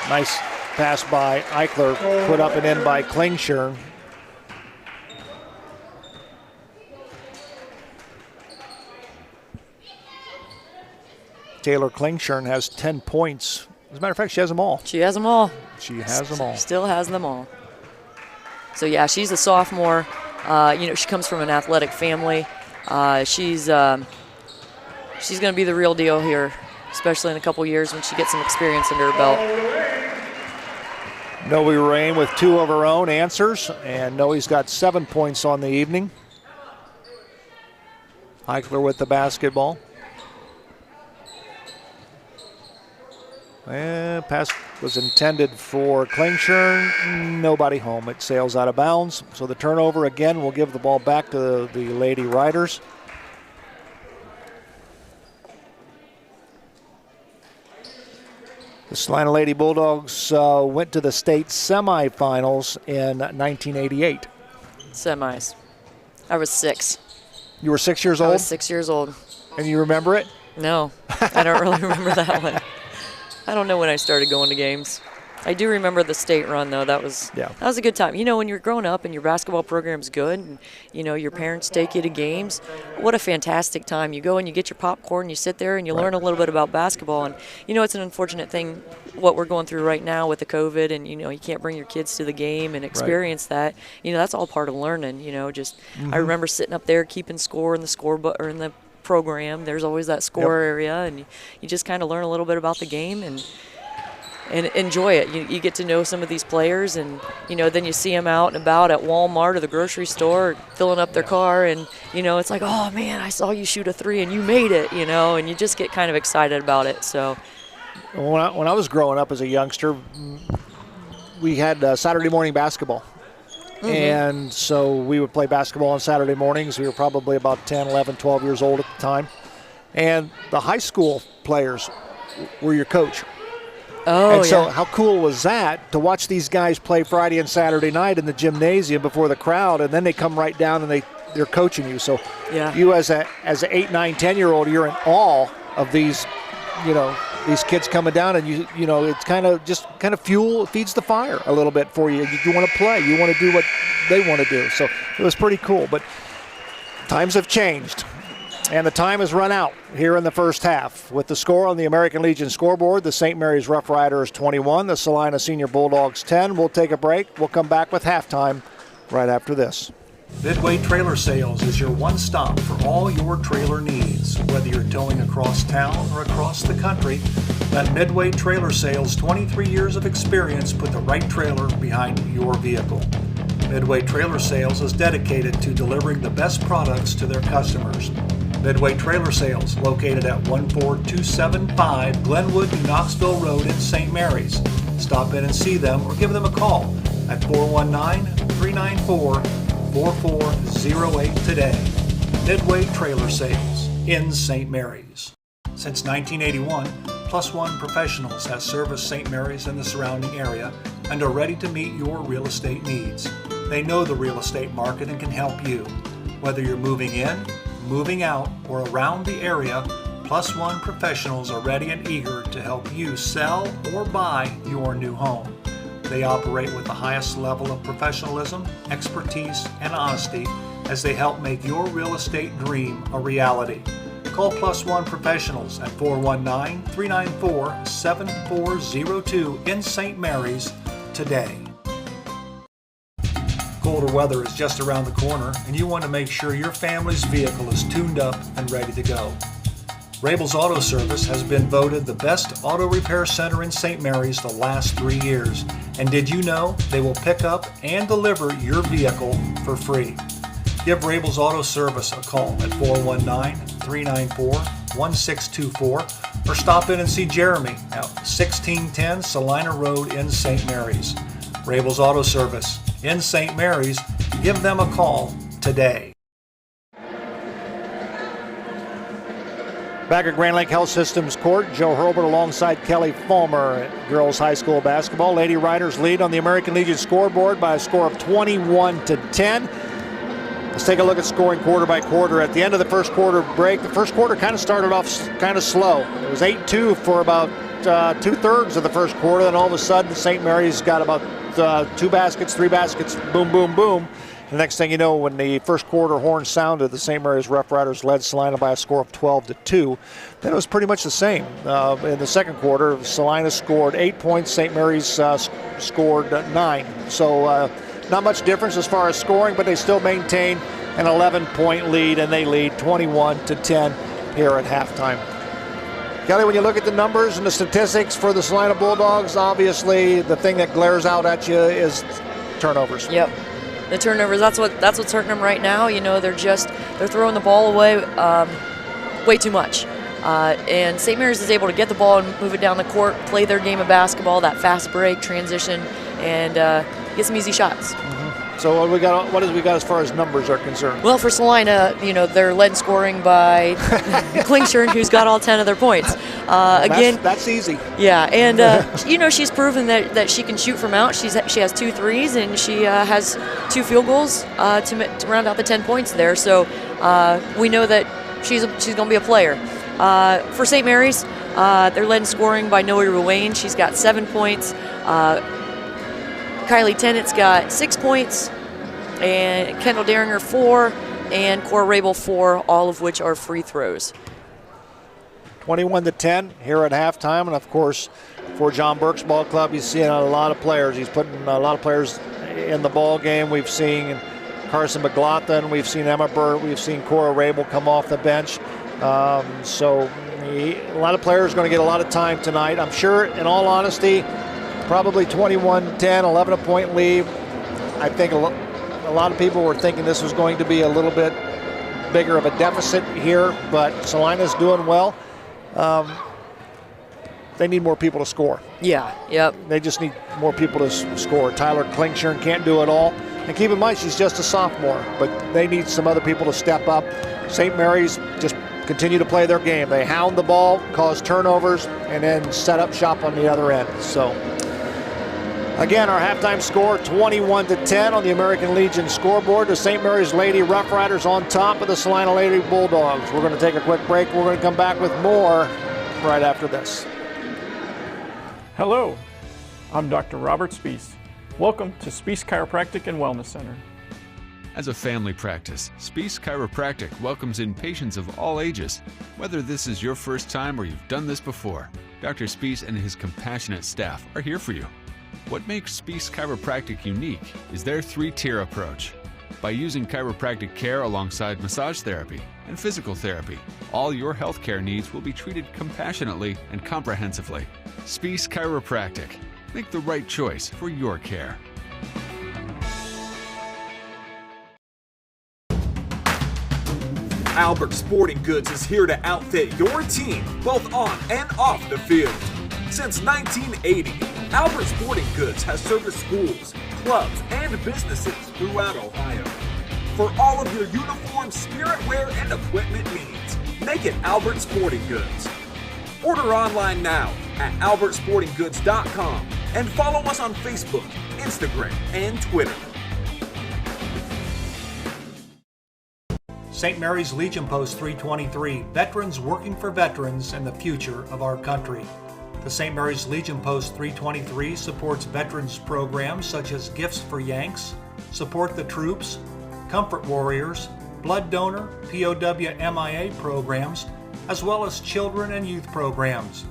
Nice pass by Eichler, put up and in by Klingshirn. Taylor Klingshirn has 10 points. As a matter of fact, she has them all. She has them all. She has them all. Still has them all. So, yeah, she's a sophomore. She comes from an athletic family. She's going to be the real deal here, especially in a couple years when she gets some experience under her belt. Noe Rain with 2 of her own answers, and Noe's got 7 points on the evening. Eichler with the basketball. And pass was intended for Klingshirn. Nobody home. It sails out of bounds. So the turnover again will give the ball back to the Lady Riders. The Celina Lady Bulldogs went to the state semifinals in 1988. Semis. I was 6. You were 6 years I old? was 6 years old. And you remember it? No, I don't really remember that one. I don't know when I started going to games. I do remember the state run, though. That was a good time. You know, when you're growing up and your basketball program's good and, you know, your parents take you to games, what a fantastic time. You go and you get your popcorn, you sit there and you learn a little bit about basketball. And, you know, it's an unfortunate thing what we're going through right now with the COVID and, you know, you can't bring your kids to the game and experience that. You know, that's all part of learning, you know, just I remember sitting up there keeping score in the scorebook or in the program. There's always that score area and you just kind of learn a little bit about the game and enjoy it. You get to know some of these players and, you know, then you see them out and about at Walmart or the grocery store filling up their car and, you know, it's like, oh, man, I saw you shoot a 3 and you made it, you know, and you just get kind of excited about it. So when I was growing up as a youngster, we had Saturday morning basketball. And so we would play basketball on Saturday mornings. We were probably about 10, 11, 12 years old at the time. And the high school players were your coach. Oh, and so how cool was that to watch these guys play Friday and Saturday night in the gymnasium before the crowd, and then they come right down and they're coaching you. So you as an 8, 9, 10-year-old, you're in awe of these, you know, these kids coming down, and you know, it's kind of feeds the fire a little bit for you. You want to play, you want to do what they want to do. So it was pretty cool. But times have changed, and the time has run out here in the first half. With the score on the American Legion scoreboard, the St. Mary's Rough Riders 21, the Celina Senior Bulldogs 10. We'll take a break. We'll come back with halftime right after this. Midway Trailer Sales is your one-stop for all your trailer needs. Whether you're towing across town or across the country, let Midway Trailer Sales' 23 years of experience put the right trailer behind your vehicle. Midway Trailer Sales is dedicated to delivering the best products to their customers. Midway Trailer Sales, located at 14275 Glenwood, New Knoxville Road in St. Mary's. Stop in and see them or give them a call at 419-394-4408 today. Midway Trailer Sales in St. Mary's. Since 1981, Plus One Professionals has serviced St. Mary's and the surrounding area and are ready to meet your real estate needs. They know the real estate market and can help you. Whether you're moving in, moving out, or around the area, Plus One Professionals are ready and eager to help you sell or buy your new home. They operate with the highest level of professionalism, expertise, and honesty as they help make your real estate dream a reality. Call Plus One Professionals at 419-394-7402 in St. Mary's today. Colder weather is just around the corner, and you want to make sure your family's vehicle is tuned up and ready to go. Rabel's Auto Service has been voted the best auto repair center in St. Mary's the last 3 years. And did you know they will pick up and deliver your vehicle for free? Give Rabel's Auto Service a call at 419-394-1624 or stop in and see Jeremy at 1610 Celina Road in St. Mary's. Rabel's Auto Service in St. Mary's. Give them a call today. Back at Grand Lake Health Systems Court, Joe Hurlbert alongside Kelly Fulmer at girls high school basketball. Lady Riders lead on the American Legion scoreboard by a score of 21-10. Let's take a look at scoring quarter by quarter. At the end of the first quarter break, the first quarter kind of started off kind of slow. It was 8-2 for about two-thirds of the first quarter. Then all of a sudden, St. Mary's got about 2 baskets, 3 baskets, boom, boom, boom. The next thing you know, when the first quarter horn sounded, the St. Mary's Rough Riders led Celina by a score of 12-2. Then it was pretty much the same. In the second quarter, Celina scored 8 points, St. Mary's scored 9. So not much difference as far as scoring, but they still maintain an 11-point lead, and they lead 21-10 here at halftime. Kelly, when you look at the numbers and the statistics for the Celina Bulldogs, obviously the thing that glares out at you is turnovers. Yep. The turnovers, that's what's hurting them right now. You know, they're throwing the ball away way too much. And St. Mary's is able to get the ball and move it down the court, play their game of basketball, that fast break, transition, and get some easy shots. So what do we got as far as numbers are concerned? Well, for Celina, they're led scoring by Klingshirn, who's got all 10 of their points. Again, that's easy. Yeah, and she's proven that she can shoot from out. She has 2 threes, and she has 2 field goals to round out the 10 points there. So we know that she's going to be a player. For St. Mary's, they're led in scoring by Noe Ruane. She's got 7 points. Kylie Tennett's got 6 points, and Kendall Daringer 4, and Cora Rabel 4, all of which are free throws. 21-10 here at halftime, and of course, for John Burke's ball club, he's seeing a lot of players. He's putting a lot of players in the ball game. We've seen Carson McLaughlin, we've seen Emma Burt, we've seen Cora Rabel come off the bench. So a lot of players are going to get a lot of time tonight. I'm sure, in all honesty, probably 21-10, 11-point lead. I think a lot of people were thinking this was going to be a little bit bigger of a deficit here, but Celina's doing well. They need more people to score. Yeah, yep. They just need more people to score. Tyler Klingshirn can't do it all. And keep in mind, she's just a sophomore, but they need some other people to step up. St. Mary's just continue to play their game. They hound the ball, cause turnovers, and then set up shop on the other end. So, again, our halftime score, 21-10 on the American Legion scoreboard. The St. Mary's Lady Rough Riders on top of the Celina Lady Bulldogs. We're going to take a quick break. We're going to come back with more right after this. Hello, I'm Dr. Robert Spees. Welcome to Spees Chiropractic and Wellness Center. As a family practice, Spees Chiropractic welcomes in patients of all ages. Whether this is your first time or you've done this before, Dr. Spees and his compassionate staff are here for you. What makes Spees Chiropractic unique is their 3-tier approach. By using chiropractic care alongside massage therapy and physical therapy, all your healthcare needs will be treated compassionately and comprehensively. Spees Chiropractic. Make the right choice for your care. Albert Sporting Goods is here to outfit your team, both on and off the field. Since 1980, Albert Sporting Goods has serviced schools, clubs, and businesses throughout Ohio. For all of your uniform, spirit wear, and equipment needs, make it Albert Sporting Goods. Order online now at albertsportinggoods.com and follow us on Facebook, Instagram, and Twitter. St. Mary's Legion Post 323, veterans working for veterans and the future of our country. The St. Mary's Legion Post 323 supports veterans programs such as Gifts for Yanks, Support the Troops, Comfort Warriors, Blood Donor, POW MIA programs, as well as children and youth programs.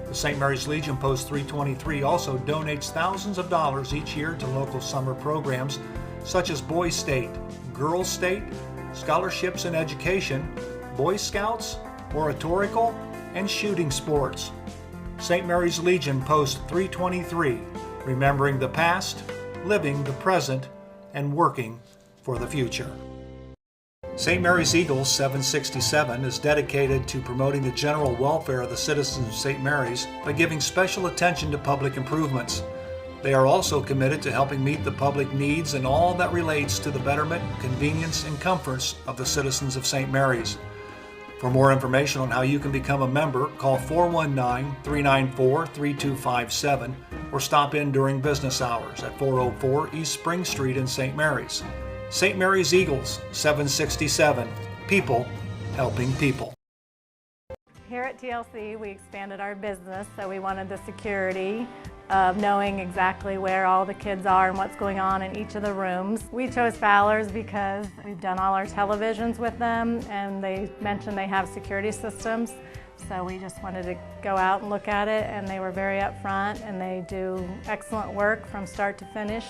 The St. Mary's Legion Post 323 also donates thousands of dollars each year to local summer programs such as Boys State, Girls State, Scholarships in Education, Boy Scouts, Oratorical, and Shooting Sports. St. Mary's Legion Post 323, remembering the past, living the present, and working for the future. St. Mary's Eagles 767 is dedicated to promoting the general welfare of the citizens of St. Mary's by giving special attention to public improvements. They are also committed to helping meet the public needs and all that relates to the betterment, convenience, and comforts of the citizens of St. Mary's. For more information on how you can become a member, call 419-394-3257 or stop in during business hours at 404 East Spring Street in St. Mary's. St. Mary's Eagles 767, people helping people. Here at TLC, we expanded our business, so we wanted the security of knowing exactly where all the kids are and what's going on in each of the rooms. We chose Fowler's because we've done all our televisions with them, and they mentioned they have security systems. So we just wanted to go out and look at it, and they were very upfront, and they do excellent work from start to finish.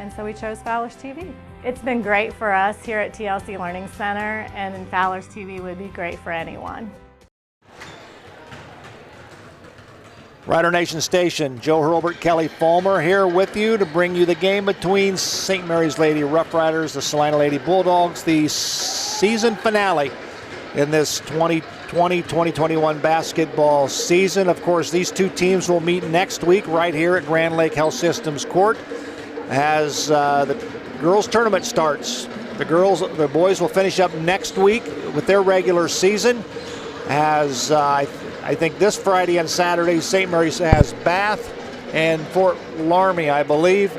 And so we chose Fowler's TV. It's been great for us here at TLC Learning Center, and Fowler's TV would be great for anyone. Rider Nation Station, Joe Hurlbert, Kelly Fulmer here with you to bring you the game between St. Mary's Lady Rough Riders, the Celina Lady Bulldogs, the season finale in this 2020-2021 basketball season. Of course, these two teams will meet next week right here at Grand Lake Health Systems Court as the girls tournament starts. The boys will finish up next week with their regular season as I think this Friday and Saturday, St. Mary's has Bath and Fort Laramie, I believe,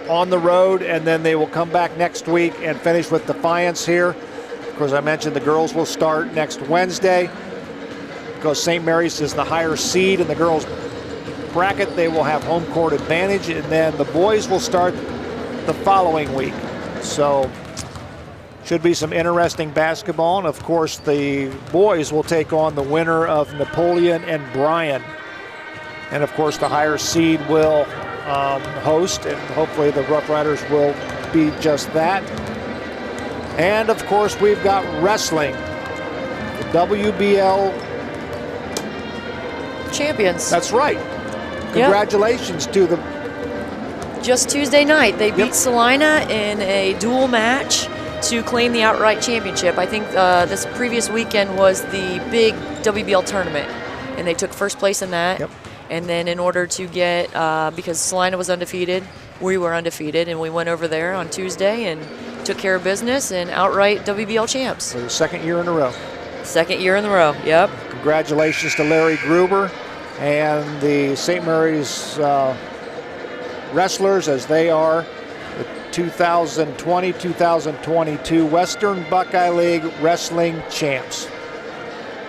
on the road, and then they will come back next week and finish with Defiance here. Of course, I mentioned the girls will start next Wednesday. Because St. Mary's is the higher seed in the girls' bracket, they will have home court advantage, and then the boys will start the following week. So, should be some interesting basketball, and of course, the boys will take on the winner of Napoleon and Bryan. And of course, the higher seed will host, and hopefully the Rough Riders will be just that. And of course, we've got wrestling. The WBL champions. That's right. Congratulations to them. Just Tuesday night, they beat Celina in a dual match to claim the outright championship. I think this previous weekend was the big WBL tournament, and they took first place in that. And then in order to get, because Celina was undefeated, we were undefeated, and we went over there on Tuesday and took care of business and outright WBL champs. For the second year in a row. Second year in a row, yep. Congratulations to Larry Gruber and the St. Mary's wrestlers, as they are the 2020-2022 Western Buckeye League Wrestling Champs.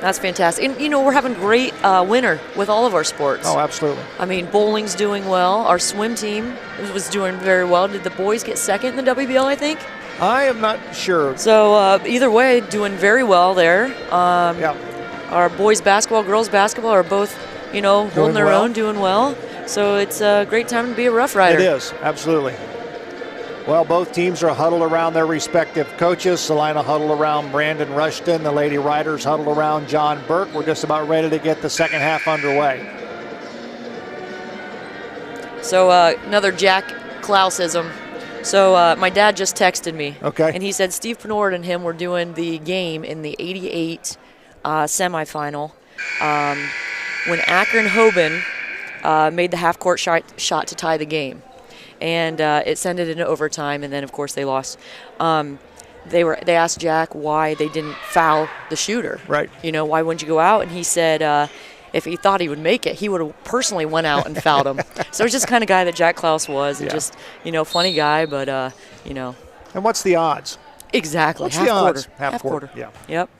That's fantastic. And, you know, we're having great winter with all of our sports. Oh, absolutely. I mean, bowling's doing well. Our swim team was doing very well. Did the boys get second in the WBL, I think? I am not sure. So, either way, doing very well there. Our boys basketball, girls basketball are both, you know, holding their own, doing well. So it's a great time to be a Rough Rider. It is, absolutely. Well, both teams are huddled around their respective coaches. Celina huddled around Brandon Rushton. The Lady Riders huddled around John Burke. We're just about ready to get the second half underway. So another Jack Klausism. So my dad just texted me. Okay. And he said Steve Penord and him were doing the game in the 88 semifinal when Akron Hoban made the half-court shot to tie the game. And it sent it into overtime, and then, of course, they lost. They asked Jack why they didn't foul the shooter. Right. You know, why wouldn't you go out? And he said if he thought he would make it, he would have personally went out and fouled him. So it's just the kind of guy that Jack Klaus was. And just, you know, funny guy, but, you know. And what's the odds? Exactly. What's half the quarter. odds? Half quarter. Yeah. Yep.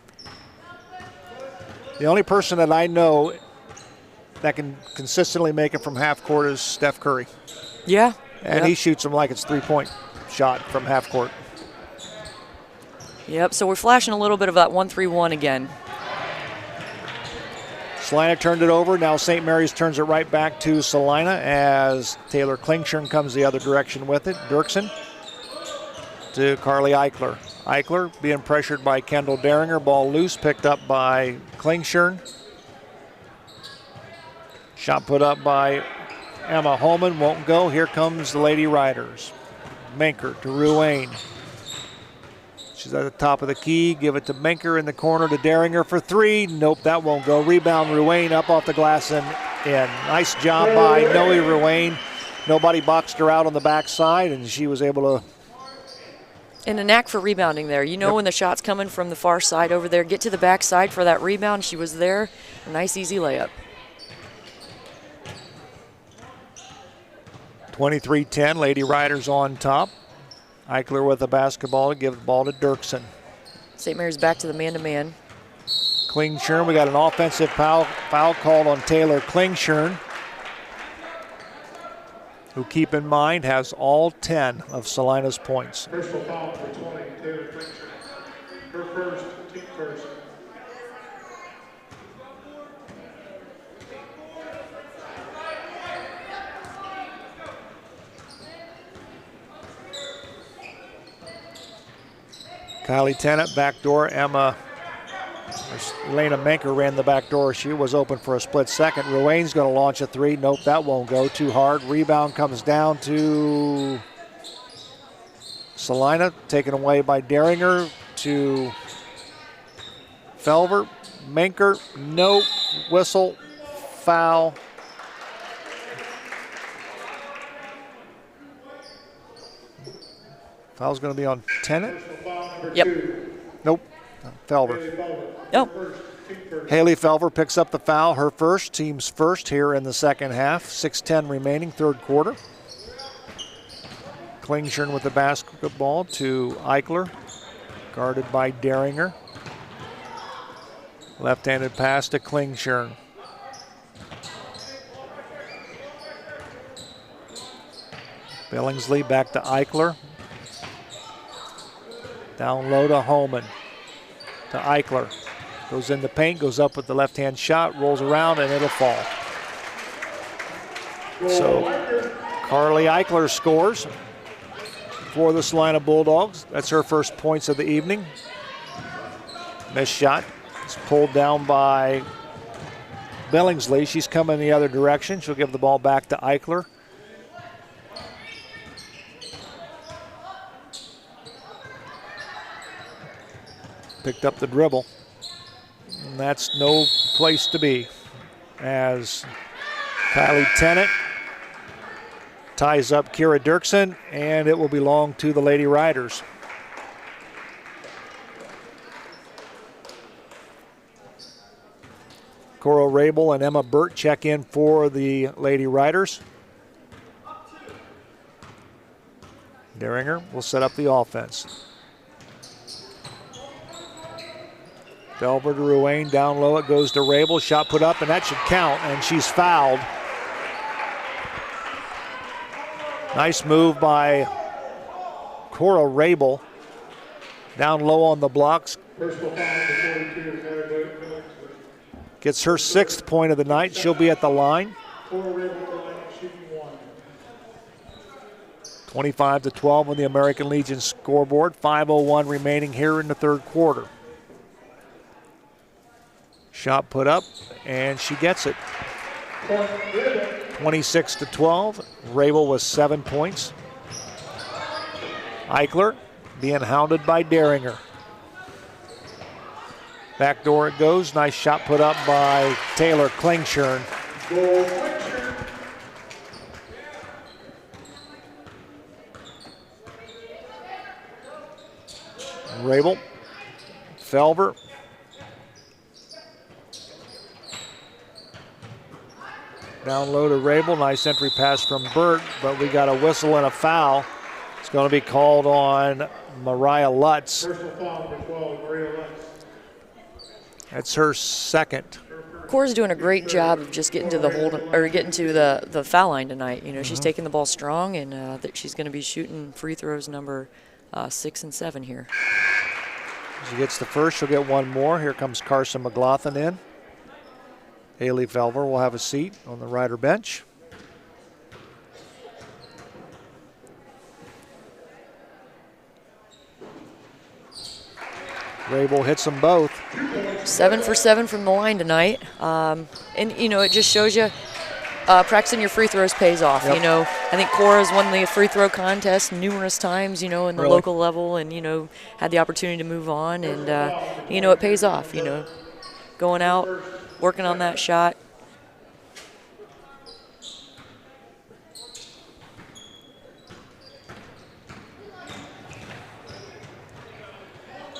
The only person that I know that can consistently make it from half court is Steph Curry. Yeah. And he shoots them like it's three-point shot from half court. Yep, so we're flashing a little bit of that 1-3-1 again. Celina turned it over. Now St. Mary's turns it right back to Celina as Taylor Klingshirn comes the other direction with it. Dirksen to Carly Eichler. Eichler being pressured by Kendall Derringer. Ball loose, picked up by Klingshirn. Shot put up by Emma Holman, won't go. Here comes the Lady Riders. Menker to Ruane. She's at the top of the key. Give it to Menker in the corner to Derringer for three. Nope, that won't go. Rebound, Ruane up off the glass and in. Nice job by Noe Ruane. Nobody boxed her out on the backside, and she was able to. And a knack for rebounding there. You know when the shot's coming from the far side over there, get to the backside for that rebound. She was there. A nice, easy layup. 23-10, Lady Riders on top. Eichler with the basketball to give the ball to Dirksen. St. Mary's back to the man-to-man. Klingshirn, we got an offensive foul called on Taylor Klingshirn, who, keep in mind, has all 10 of Celina's points. Personal foul for 20, Taylor Klingshirn. Her first, team first. Kylie Tennant, backdoor. Elena Menker ran the back door. She was open for a split second. Ruane's going to launch a three. Nope, that won't go. Too hard. Rebound comes down to Celina, taken away by Derringer to Felver. Manker, no whistle, foul. Foul's going to be on Tennant. Yep. Nope, Felver. Nope. Haley Felver picks up the foul, her first, team's first here in the second half. 6:10 remaining, third quarter. Klingshirn with the basketball to Eichler, guarded by Deringer. Left-handed pass to Klingshirn. Billingsley back to Eichler. Down low to Holman. To Eichler. Goes in the paint, goes up with the left-hand shot, rolls around, and it'll fall. So Carly Eichler scores for the Celina Bulldogs. That's her first points of the evening. Missed shot. It's pulled down by Billingsley. She's coming the other direction. She'll give the ball back to Eichler. Picked up the dribble. And that's no place to be as Kylie Tennant ties up Kira Dirksen, and it will belong to the Lady Riders. Coral Rabel and Emma Burt check in for the Lady Riders. Deringer will set up the offense. Delver to Ruane, down low, it goes to Rabel, shot put up, and that should count, and she's fouled. Nice move by Cora Rabel. Down low on the blocks. Gets her 6th point of the night. She'll be at the line. 25-12 on the American Legion scoreboard. 5:01 remaining here in the third quarter. Shot put up, and she gets it. 26-12. Rabel with 7 points. Eichler being hounded by Deringer. Back door it goes. Nice shot put up by Taylor Klingshirn. Rabel, Felver. Down low to Rabel. Nice entry pass from Burt, but we got a whistle and a foul. It's going to be called on Mariah Lutz. Personal foul number 12, Maria Lutz. That's her second. Cora's doing a great job of just getting to the getting to the foul line tonight. You know, she's taking the ball strong, and that she's going to be shooting free throws number 6 and 7 here. She gets the first, she'll get one more. Here comes Carson McLaughlin in. Haley Felver will have a seat on the Rider bench. Rabel hits them both. 7 for 7 from the line tonight. And, you know, it just shows you practicing your free throws pays off. Yep. You know, I think Cora's won the free throw contest numerous times, you know, in the local level, and, you know, had the opportunity to move on. And, you know, it pays off, you know, going out, working on that shot.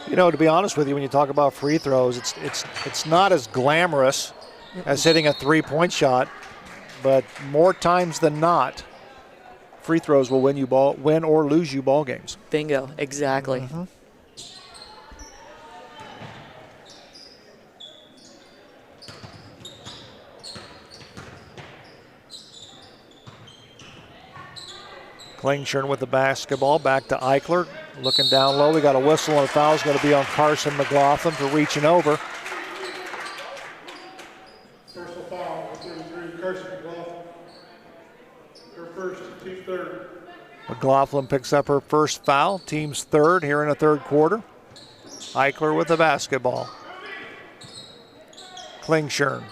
You know, to be honest with you, when you talk about free throws, it's not as glamorous as hitting a three-point shot, but more times than not, free throws will win or lose you ball games. Bingo, exactly. Mm-hmm. Klingshirn with the basketball, back to Eichler. Looking down low, we got a whistle and a foul is going to be on Carson McLaughlin for reaching over. Personal foul, number 33, Carson McLaughlin. Her first, team third. McLaughlin picks up her first foul, team's third here in the third quarter. Eichler with the basketball. Klingshirn.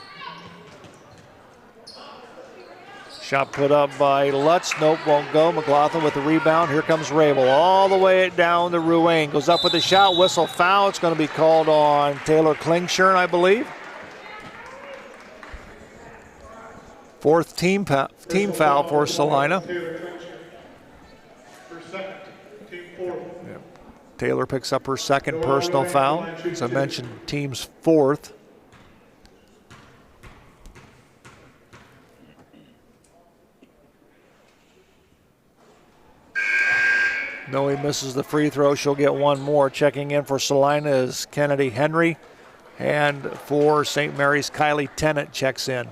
Shot put up by Lutz. Nope, won't go. McLaughlin with the rebound. Here comes Rabel. All the way down to Ruane. Goes up with the shot. Whistle foul. It's going to be called on Taylor Klingshirn, I believe. Fourth team foul for Celina. Taylor picks up her second personal foul. As I mentioned, team's fourth. No, he misses the free throw. She'll get one more. Checking in for Celina is Kennedy Henry. And for St. Mary's, Kylie Tennant checks in.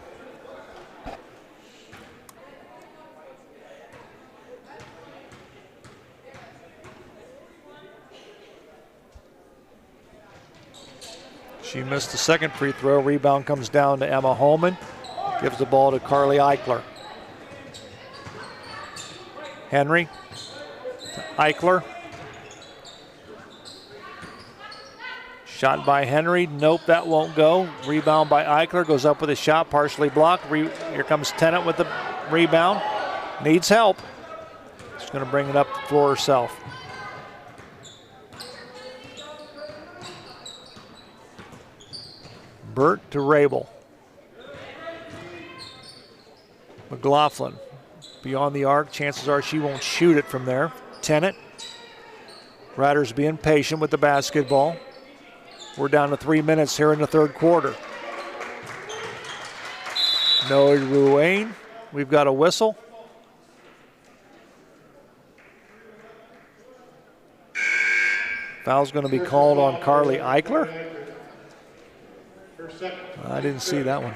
She missed the second free throw. Rebound comes down to Emma Holman. Gives the ball to Carly Eichler. Henry. Eichler. Shot by Henry. Nope, that won't go. Rebound by Eichler. Goes up with a shot, partially blocked. Here comes Tennant with the rebound. Needs help. She's going to bring it up the floor herself. Burt to Rabel. McLaughlin beyond the arc. Chances are she won't shoot it from there. Tennant. Riders being patient with the basketball. We're down to 3 minutes here in the third quarter. Noe Ruane. We've got a whistle. Foul's going to be called on Carly Eichler. I didn't see that one.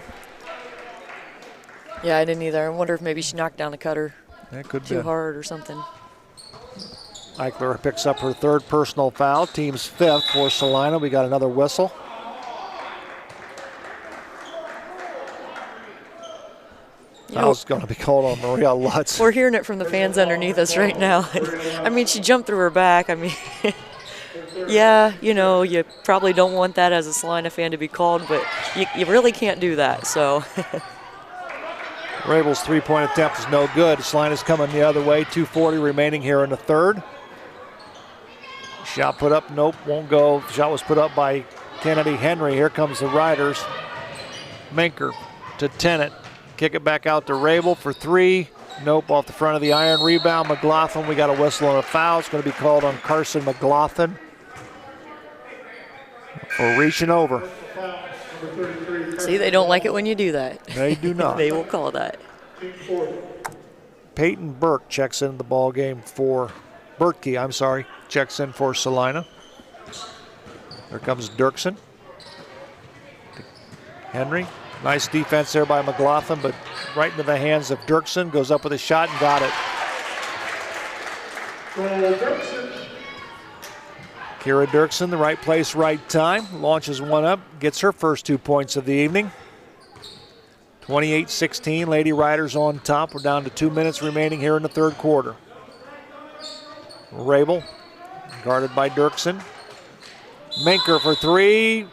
Yeah, I didn't either. I wonder if maybe she knocked down the cutter That could too be. hard or something. Eichler picks up her third personal foul. Team's fifth for Celina. We got another whistle. Foul's going to be called on Maria Lutz. We're hearing it from the fans underneath us right now. I mean, she jumped through her back. I mean, yeah, you know, you probably don't want that as a Celina fan to be called, but you really can't do that, so. Rabel's three-point attempt is no good. Celina's coming the other way. 2:40 remaining here in the third. Shot put up, nope, won't go. Shot was put up by Kennedy Henry. Here comes the Riders. Minker to Tennant. Kick it back out to Rabel for three. Nope, off the front of the iron. Rebound, McLaughlin. We got a whistle and a foul. It's going to be called on Carson McLaughlin for reaching over. See, they don't like it when you do that. They do not. They will call that. Peyton Burke checks in the ball game for Bertkey, checks in for Celina. There comes Dirksen. Henry. Nice defense there by McLaughlin, but right into the hands of Dirksen. Goes up with a shot and got it. Kira Dirksen, the right place, right time. Launches one up, gets her first 2 points of the evening. 28-16, Lady Riders on top. We're down to 2 minutes remaining here in the third quarter. Rabel, guarded by Dirksen. Minker for three.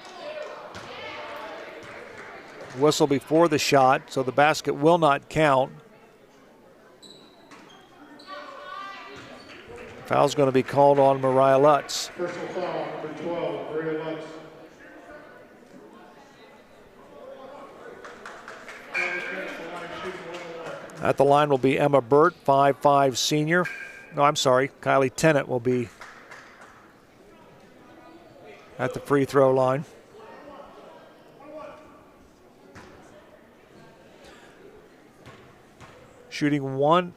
Whistle before the shot, so the basket will not count. Foul's going to be called on Mariah Lutz. Personal foul, number 12, Maria Lutz. At the line will be Emma Burt, 5'5" senior. No, I'm sorry, Kylie Tennant will be at the free throw line. Shooting 1+.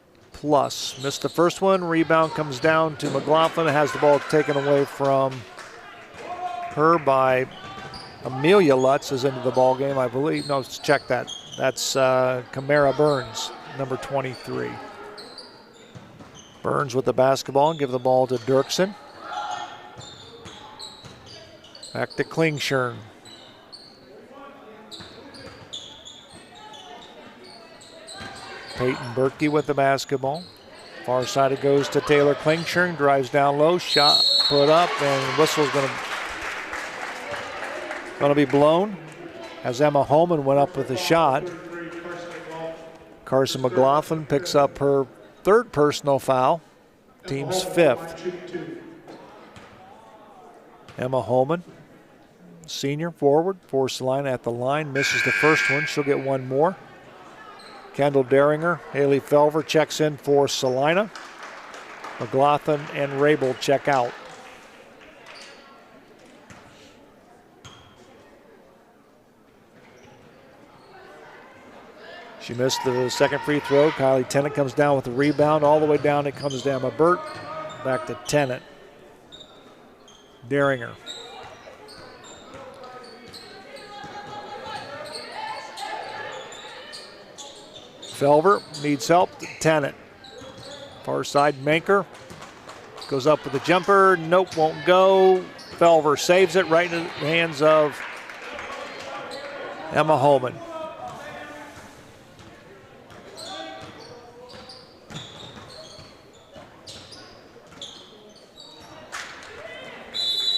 Missed the first one. Rebound comes down to McLaughlin. Has the ball taken away from her by Amelia Lutz is into the ball game, I believe. No, let's check that. That's Kamara Burns, number 23. Burns with the basketball and give the ball to Dirksen. Back to Klingshirn. Peyton Bertkey with the basketball. Far side it goes to Taylor Klingshirn. Drives down low. Shot put up, and whistle's going to be blown as Emma Holman went up with a shot. Carson McLaughlin picks up her 3rd personal foul, team's 5th. Emma Holman, senior forward for Celina at the line, misses the first one. She'll get one more. Kendall Deringer, Haley Felver checks in for Celina. McLaughlin and Rabel check out. She missed the second free throw. Kylie Tennant comes down with the rebound. All the way down, it comes down to Burt. Back to Tennant. Deringer. Felver needs help. Tennant. Far side, Manker. Goes up with the jumper. Nope, won't go. Felver saves it right in the hands of Emma Holman.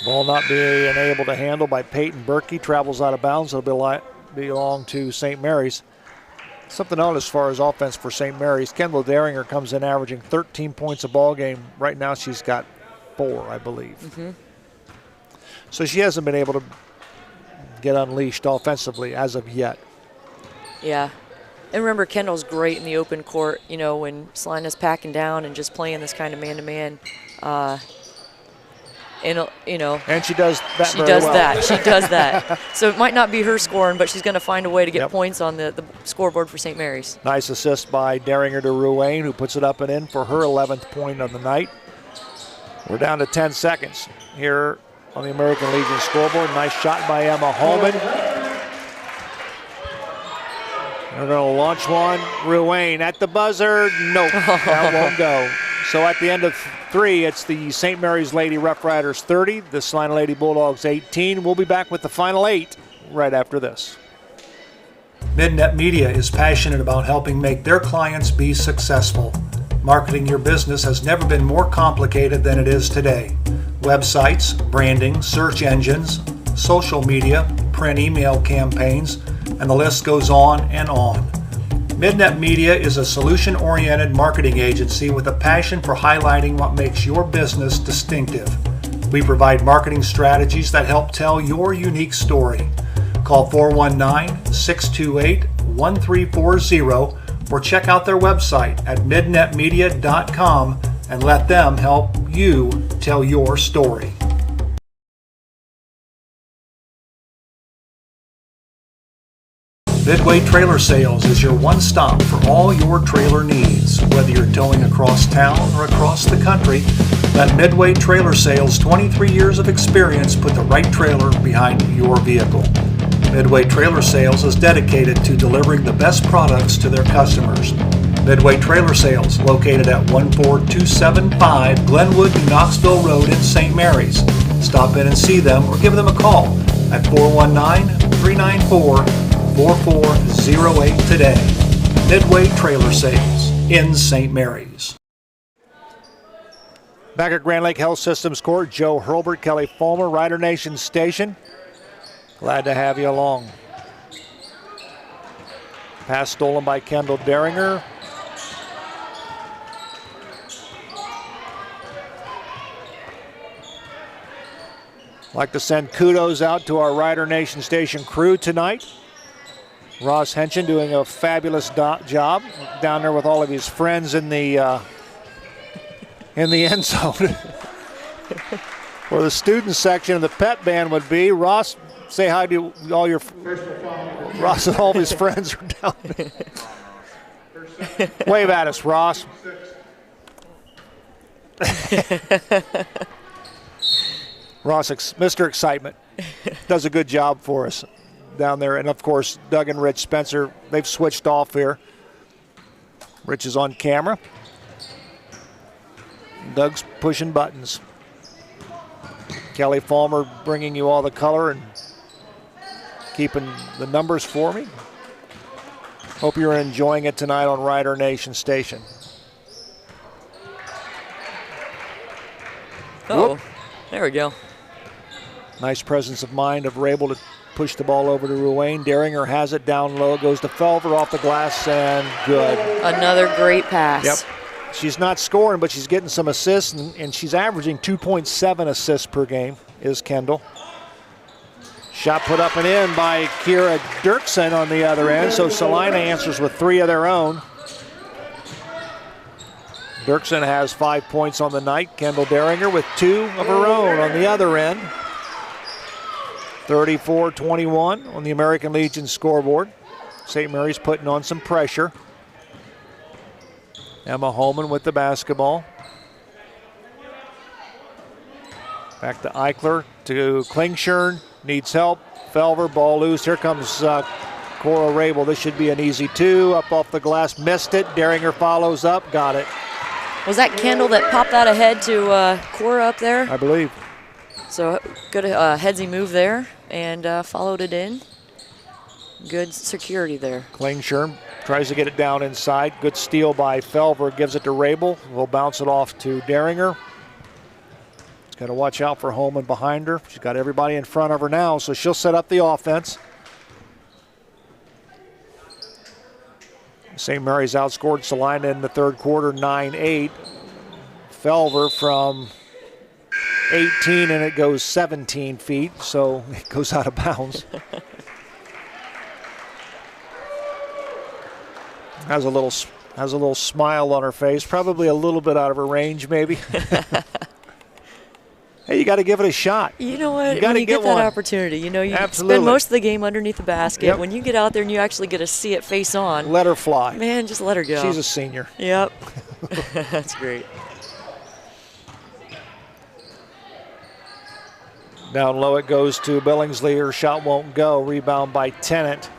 Ball not being able to handle by Peyton Berkey. Travels out of bounds. It'll belong to St. Mary's. Something else as far as offense for St. Mary's. Kendall Deringer comes in averaging 13 points a ball game. Right now she's got 4, I believe. Mm-hmm. So she hasn't been able to get unleashed offensively as of yet. Yeah. And remember, Kendall's great in the open court, you know, when Celina's packing down and just playing this kind of man-to-man. And, you know, and she does that She very does well. that. She does that. So it might not be her scoring, but she's going to find a way to get Yep. points on the scoreboard for St. Mary's. Nice assist by Deringer to Ruane, who puts it up and in for her 11th point of the night. We're down to 10 seconds here on the American Legion scoreboard. Nice shot by Emma Holman. They're going to launch one. Ruane at the buzzer. Nope, that won't go. So at the end of 3, it's the St. Mary's Lady Rough Riders 30, the Celina Lady Bulldogs 18. We'll be back with the final 8 right after this. Midnet Media is passionate about helping make their clients be successful. Marketing your business has never been more complicated than it is today. Websites, branding, search engines, social media, print email campaigns, and the list goes on and on. Midnet Media is a solution-oriented marketing agency with a passion for highlighting what makes your business distinctive. We provide marketing strategies that help tell your unique story. Call 419-628-1340 or check out their website at midnetmedia.com and let them help you tell your story. Midway Trailer Sales is your one-stop for all your trailer needs. Whether you're towing across town or across the country, let Midway Trailer Sales' 23 years of experience put the right trailer behind your vehicle. Midway Trailer Sales is dedicated to delivering the best products to their customers. Midway Trailer Sales, located at 14275 Glenwood, New Knoxville Road in St. Mary's. Stop in and see them or give them a call at 419-394-4408 today. Midway Trailer Sales in St. Mary's. Back at Grand Lake Health Systems Court, Joe Hurlbert, Kelly Fulmer, Rider Nation Station. Glad to have you along. Pass stolen by Kendall Deringer. Like to send kudos out to our Rider Nation Station crew tonight. Ross Henchen doing a fabulous job down there with all of his friends in the end zone. Where the student section of the pep band would be. Ross, say hi to all your Ross and all of his friends are down there. Wave at us, Ross. Ross, Mr. Excitement, does a good job for us down there. And, of course, Doug and Rich Spencer, they've switched off here. Rich is on camera. Doug's pushing buttons. Kelly Fulmer bringing you all the color and keeping the numbers for me. Hope you're enjoying it tonight on Rider Nation Station. Oh, there we go. Nice presence of mind of Rabel to push the ball over to Ruane. Daringer has it down low, goes to Felver off the glass, and good. Another great pass. Yep. She's not scoring, but she's getting some assists, and she's averaging 2.7 assists per game, is Kendall. Shot put up and in by Kira Dirksen on the other end, so Celina answers with 3 of their own. Dirksen has 5 points on the night. Kendall Daringer with 2 of her own on the other end. 34-21 on the American Legion scoreboard. St. Mary's putting on some pressure. Emma Holman with the basketball. Back to Eichler, to Klingshirn, needs help. Felver, ball loose. Here comes Cora Rabel. This should be an easy 2. Up off the glass, missed it. Daringer follows up, got it. Was that Kendall that popped that ahead to Cora up there? I believe. So good headsy move there and followed it in. Good security there. Klingshirn tries to get it down inside. Good steal by Felver, gives it to Rabel. Will bounce it off to Daringer. She's got to watch out for Holman behind her. She's got everybody in front of her now, so she'll set up the offense. St. Mary's outscored Celina in the third quarter 9-8. Felver from 18 and it goes 17 feet, so it goes out of bounds. Has a little smile on her face, probably a little bit out of her range maybe. Hey, you got to give it a shot. You know what? You got to get one. that opportunity. You know, you Absolutely. spend most of the game underneath the basket. Yep. When you get out there and you actually get to see it face on, Let her fly. man, just let her go. She's a senior. Yep. That's great. Down low it goes to Billingsley. Her shot won't go. Rebound by Tennant.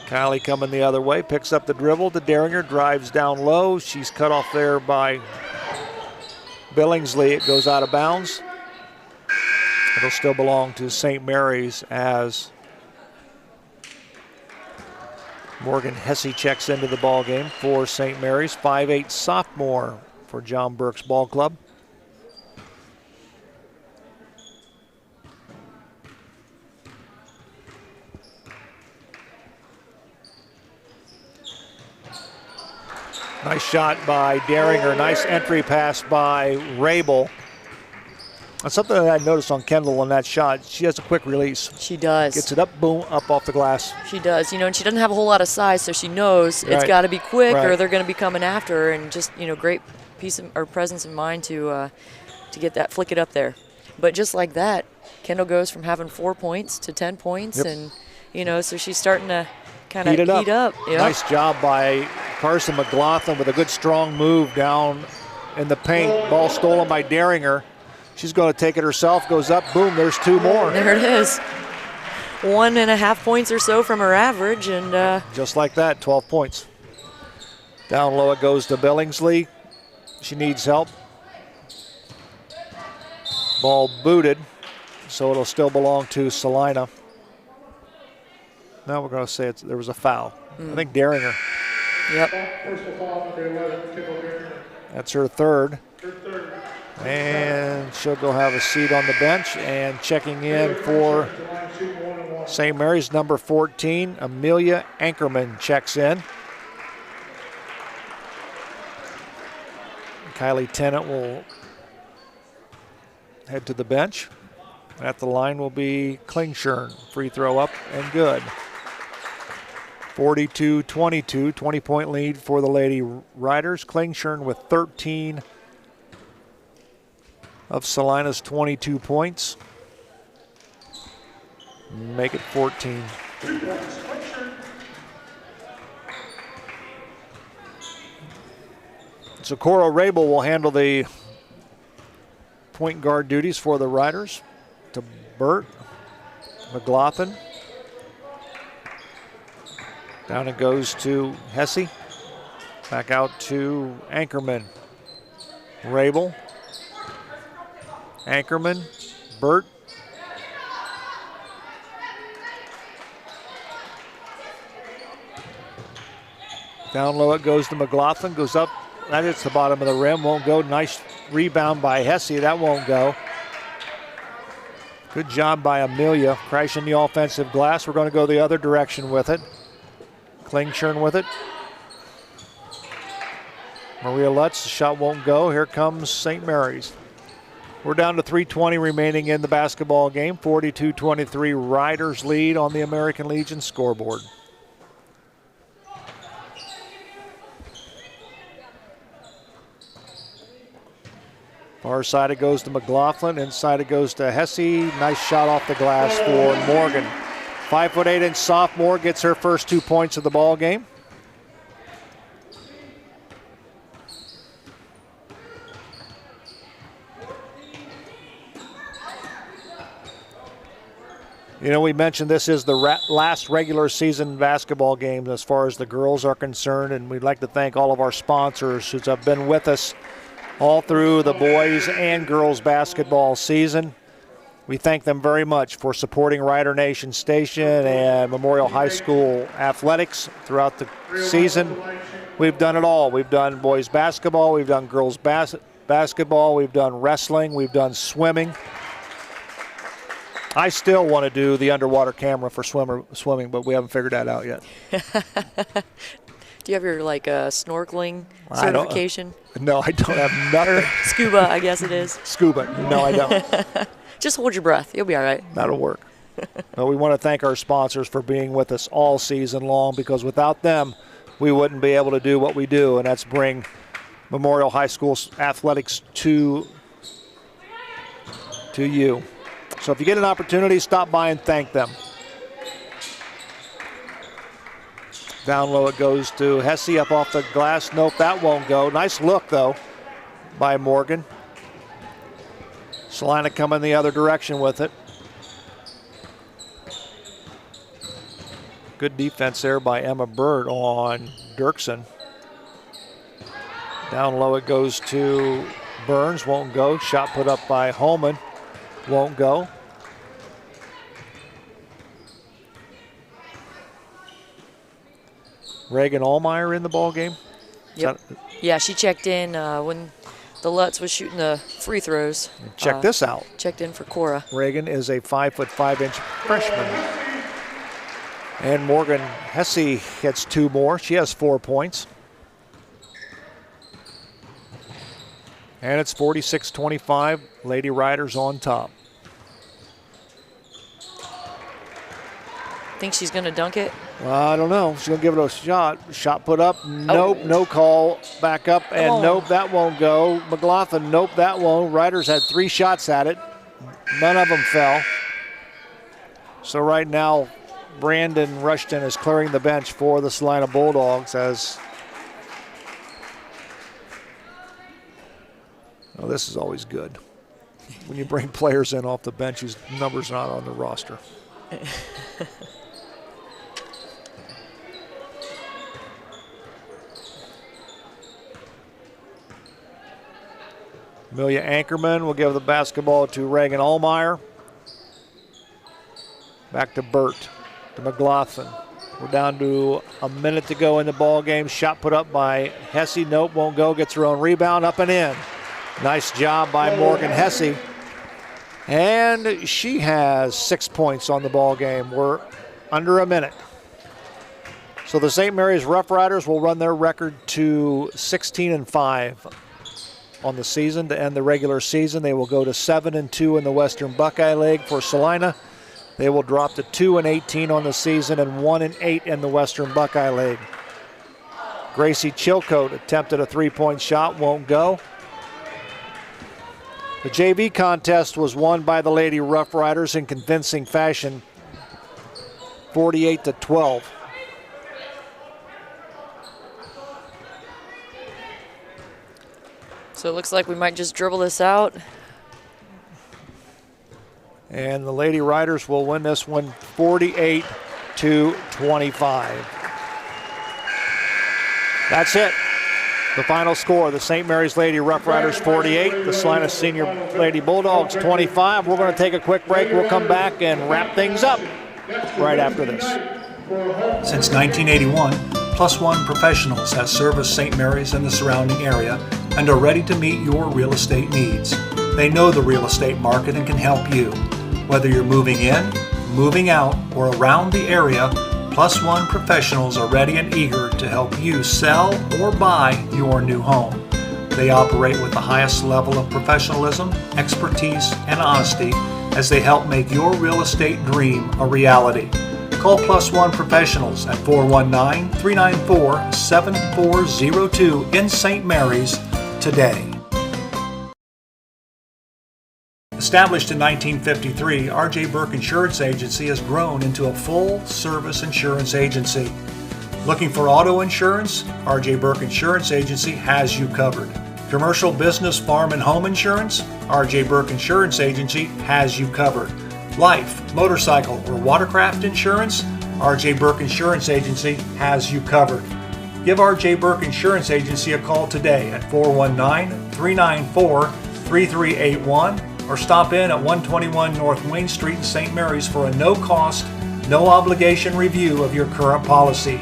Kylie coming the other way. Picks up the dribble to Daringer. Drives down low. She's cut off there by Billingsley. It goes out of bounds. It'll still belong to St. Mary's as Morgan Hesse checks into the ball game for St. Mary's. 5'8" sophomore for John Burke's ball club. Nice shot by Daringer. Nice entry pass by Rabel. That's something that I noticed on Kendall on that shot. She has a quick release. She does. Gets it up, boom, up off the glass. She does. You know, and she doesn't have a whole lot of size, so she knows it's Right. got to be quick or Right. they're going to be coming after her. And just, you know, great piece of or presence in mind to get that, flick it up there. But just like that, Kendall goes from having 4 points to 10 points, Yep. and you know, so she's starting to kind of Heat up. Yep. Nice job by Carson McLaughlin with a good strong move down in the paint. Ball stolen by Daringer. She's going to take it herself, goes up, boom, there's 2 more. There it is. 1.5 points or so from her average, and Just like that, 12 points. Down low it goes to Billingsley. She needs help. Ball booted, so it'll still belong to Celina. Now we're going to say there was a foul. I think Daringer. yep. Personal foul number 11, Kendall Daringer. That's her third. Her third. And she'll go have a seat on the bench. And checking in for St. Mary's, number 14, Amelia Ankerman checks in. Kylie Tennant will head to the bench. At the line will be Klingshirn. Free throw up and good. 42-22, 20-point lead for the Lady Riders. Klingshirn with 13 of Celina's 22 points. Make it 14. So Cora Rabel will handle the point guard duties for the Riders. To Burt, McLaughlin. Down it goes to Hesse. Back out to Ankerman. Rabel. Ankerman. Burt. Down low it goes to McLaughlin. Goes up. That hits the bottom of the rim. Won't go. Nice rebound by Hesse. That won't go. Good job by Amelia, crashing the offensive glass. We're going to go the other direction with it. Klingshirn with it. Maria Lutz, the shot won't go. Here comes St. Mary's. We're down to 3:20 remaining in the basketball game. 42-23 Riders lead on the American Legion scoreboard. Far side it goes to McLaughlin. Inside it goes to Hesse. Nice shot off the glass for Morgan. 5'8" sophomore gets her first 2 points of the ball game. You know, we mentioned this is the last regular season basketball game as far as the girls are concerned, and we'd like to thank all of our sponsors who have been with us all through the boys and girls basketball season. We thank them very much for supporting Rider Nation Station and Memorial High School athletics throughout the season. We've done it all. We've done boys basketball, we've done girls basketball, we've done wrestling, we've done swimming. I still want to do the underwater camera for swimming, but we haven't figured that out yet. Do you have your snorkeling certification? No, I don't have nothing. Or scuba, I guess it is. Scuba, no, I don't. Just hold your breath. You'll be all right. That'll work. But we want to thank our sponsors for being with us all season long, because without them, we wouldn't be able to do what we do, and that's bring Memorial High School athletics to you. So if you get an opportunity, stop by and thank them. Down low it goes to Hesse, up off the glass. Nope, that won't go. Nice look, though, by Morgan. Celina coming the other direction with it. Good defense there by Emma Bird on Dirksen. Down low it goes to Burns, won't go. Shot put up by Holman, won't go. Reagan Allmeyer in the ball game. Yep. Yeah, she checked in when the Lutz was shooting the free throws. Check this out. Checked in for Cora. Reagan is a 5'5" freshman. And Morgan Hesse gets 2 more. She has 4 points. And it's 46-25. Lady Riders on top. Think she's going to dunk it? Well, I don't know. She's going to give it a shot. Shot put up. Nope. No call. Back up. And nope, that won't go. McLaughlin, nope, that won't. Riders had 3 shots at it. None of them fell. So right now, Brandon Rushton is clearing the bench for the Celina Bulldogs as... Oh, this is always good. When you bring players in off the bench whose number's not on the roster. Amelia Ankerman will give the basketball to Reagan Allmeyer. Back to Burt, to McLaughlin. We're down to a minute to go in the ball game. Shot put up by Hesse. Nope, won't go. Gets her own rebound, up and in. Nice job by Morgan Hesse. And she has 6 points on the ball game. We're under a minute. So the St. Mary's Rough Riders will run their record to 16-5 on the season to end the regular season. They will go to 7-2 in the Western Buckeye League. For Celina, they will drop to 2-18 on the season and 1-8 in the Western Buckeye League. Gracie Chilcote attempted a 3-point shot, won't go. The JV contest was won by the Lady Rough Riders in convincing fashion, 48-12. So it looks like we might just dribble this out. And the Lady Riders will win this one 48-25. That's it. The final score, the St. Mary's Lady Rough Riders 48, the Celina Senior Lady Bulldogs 25. We're going to take a quick break. We'll come back and wrap things up right after this. Since 1981, Plus One Professionals has serviced St. Mary's and the surrounding area and are ready to meet your real estate needs. They know the real estate market and can help you. Whether you're moving in, moving out, or around the area, Plus One professionals are ready and eager to help you sell or buy your new home. They operate with the highest level of professionalism, expertise, and honesty as they help make your real estate dream a reality. Call Plus One Professionals at 419-394-7402 in St. Mary's today. Established in 1953, R.J. Burke Insurance Agency has grown into a full-service insurance agency. Looking for auto insurance? R.J. Burke Insurance Agency has you covered. Commercial, business, farm, and home insurance? R.J. Burke Insurance Agency has you covered. Life, motorcycle, or watercraft insurance? R.J. Burke Insurance Agency has you covered. Give R.J. Burke Insurance Agency a call today at 419-394-3381 or stop in at 121 North Wayne Street in St. Mary's for a no-cost, no-obligation review of your current policy.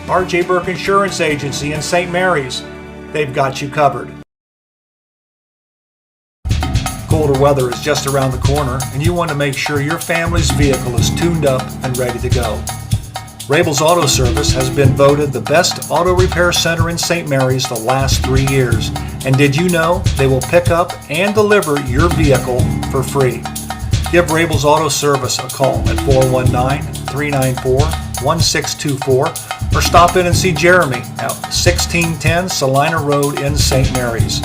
R.J. Burke Insurance Agency in St. Mary's. They've got you covered. Colder weather is just around the corner, and you want to make sure your family's vehicle is tuned up and ready to go. Rabel's Auto Service has been voted the best auto repair center in St. Mary's the last 3 years. And did you know they will pick up and deliver your vehicle for free? Give Rabel's Auto Service a call at 419-394-1624 or stop in and see Jeremy at 1610 Celina Road in St. Mary's.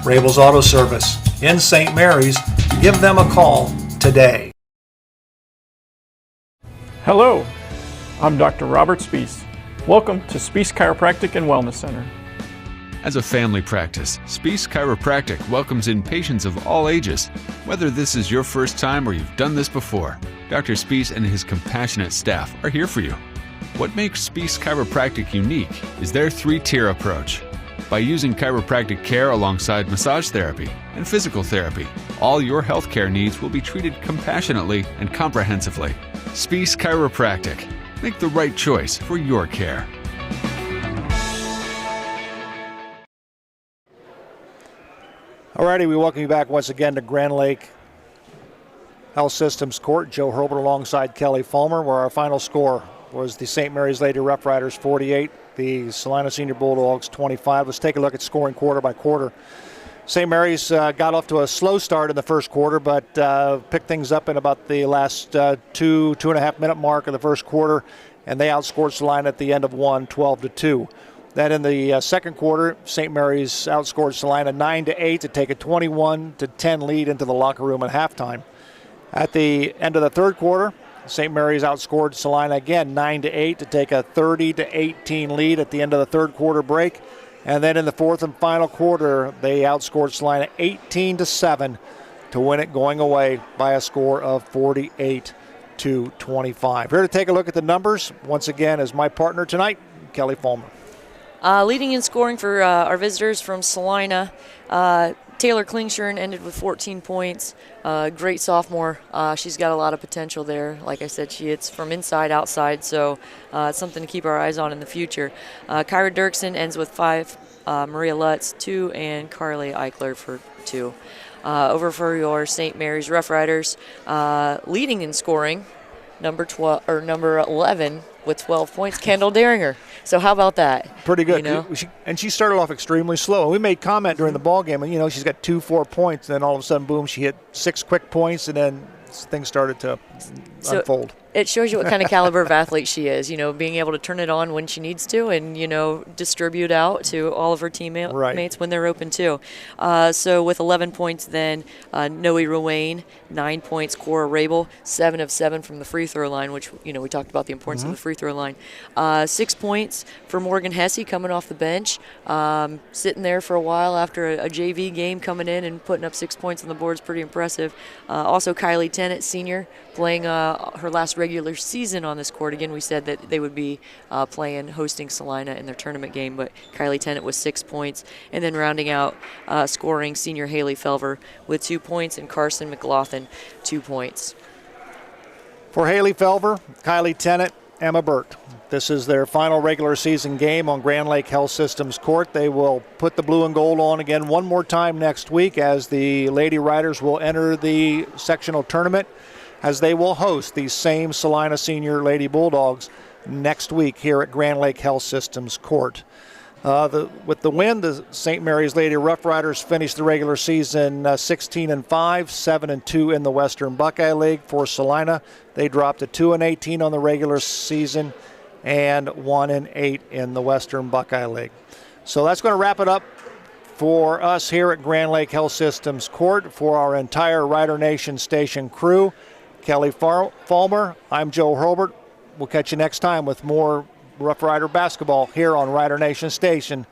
Rabel's Auto Service in St. Mary's. Give them a call today. Hello, I'm Dr. Robert Spees. Welcome to Spees Chiropractic and Wellness Center. As a family practice, Spees Chiropractic welcomes in patients of all ages. Whether this is your first time or you've done this before, Dr. Spees and his compassionate staff are here for you. What makes Spees Chiropractic unique is their 3-tier approach. By using chiropractic care alongside massage therapy and physical therapy, all your healthcare needs will be treated compassionately and comprehensively. Spees Chiropractic. Make the right choice for your care. Alrighty, we welcome you back once again to Grand Lake Health Systems Court. Joe Herbert alongside Kelly Fulmer, where our final score was the St. Mary's Lady Rough Riders 48, the Celina Senior Bulldogs 25. Let's take a look at scoring quarter by quarter. St. Mary's got off to a slow start in the first quarter, but picked things up in about the last 2.5 minute mark of the first quarter, and they outscored Celina at the end of one, 12-2. Then in the second quarter, St. Mary's outscored Celina 9-8 to take a 21-10 lead into the locker room at halftime. At the end of the third quarter, St. Mary's outscored Celina again 9-8 to take a 30-18 lead at the end of the third quarter break. And then in the fourth and final quarter, they outscored Celina 18-7 to win it going away by a score of 48-25. Here to take a look at the numbers, once again, is my partner tonight, Kelly Fulmer. Leading in scoring for our visitors from Celina, Taylor Klingshirn ended with 14 points. Great sophomore. She's got a lot of potential there. Like I said, she hits from inside, outside, so it's something to keep our eyes on in the future. Kyra Dirksen ends with 5, Maria Lutz 2, and Carly Eichler for 2. Over for your St. Mary's Rough Riders, leading in scoring, number 11 with 12 points, Kendall Daringer. So how about that? Pretty good. You know? She started off extremely slow. We made comment during the ball game, and she's got 4 points, and then all of a sudden, boom, she hit 6 quick points, and then things started to unfold. It shows you what kind of caliber of athlete she is, being able to turn it on when she needs to and, distribute out to all of her teammates when they're open too. So with 11 points then, Noe Ruane, 9 points, Cora Rabel, 7 of 7 from the free throw line, which, we talked about the importance of the free throw line. 6 points for Morgan Hesse coming off the bench, sitting there for a while after a JV game, coming in and putting up 6 points on the board is pretty impressive. Also Kylie Tennant, senior, playing her last regular season on this court. Again, we said that they would be hosting Celina in their tournament game, but Kylie Tennant with 6 points. And then rounding out scoring, senior Haley Felver with 2 points and Carson McLaughlin 2 points. For Haley Felver, Kylie Tennant, Emma Burt. This is their final regular season game on Grand Lake Health Systems Court. They will put the blue and gold on again one more time next week as the Lady Riders will enter the sectional tournament as they will host these same Celina Senior Lady Bulldogs next week here at Grand Lake Health Systems Court. With the win, the St. Mary's Lady Rough Riders finished the regular season 16-5, 7-2 in the Western Buckeye League. For Celina, they dropped to 2-18 on the regular season and 1-8 in the Western Buckeye League. So that's going to wrap it up for us here at Grand Lake Health Systems Court. For our entire Rider Nation station crew, Kelly Fulmer, I'm Joe Hurlbert. We'll catch you next time with more Rough Rider basketball here on Rider Nation Station.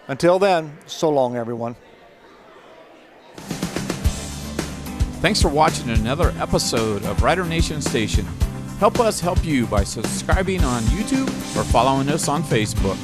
Until then, so long, everyone. Thanks for watching another episode of Rider Nation Station. Help us help you by subscribing on YouTube or following us on Facebook.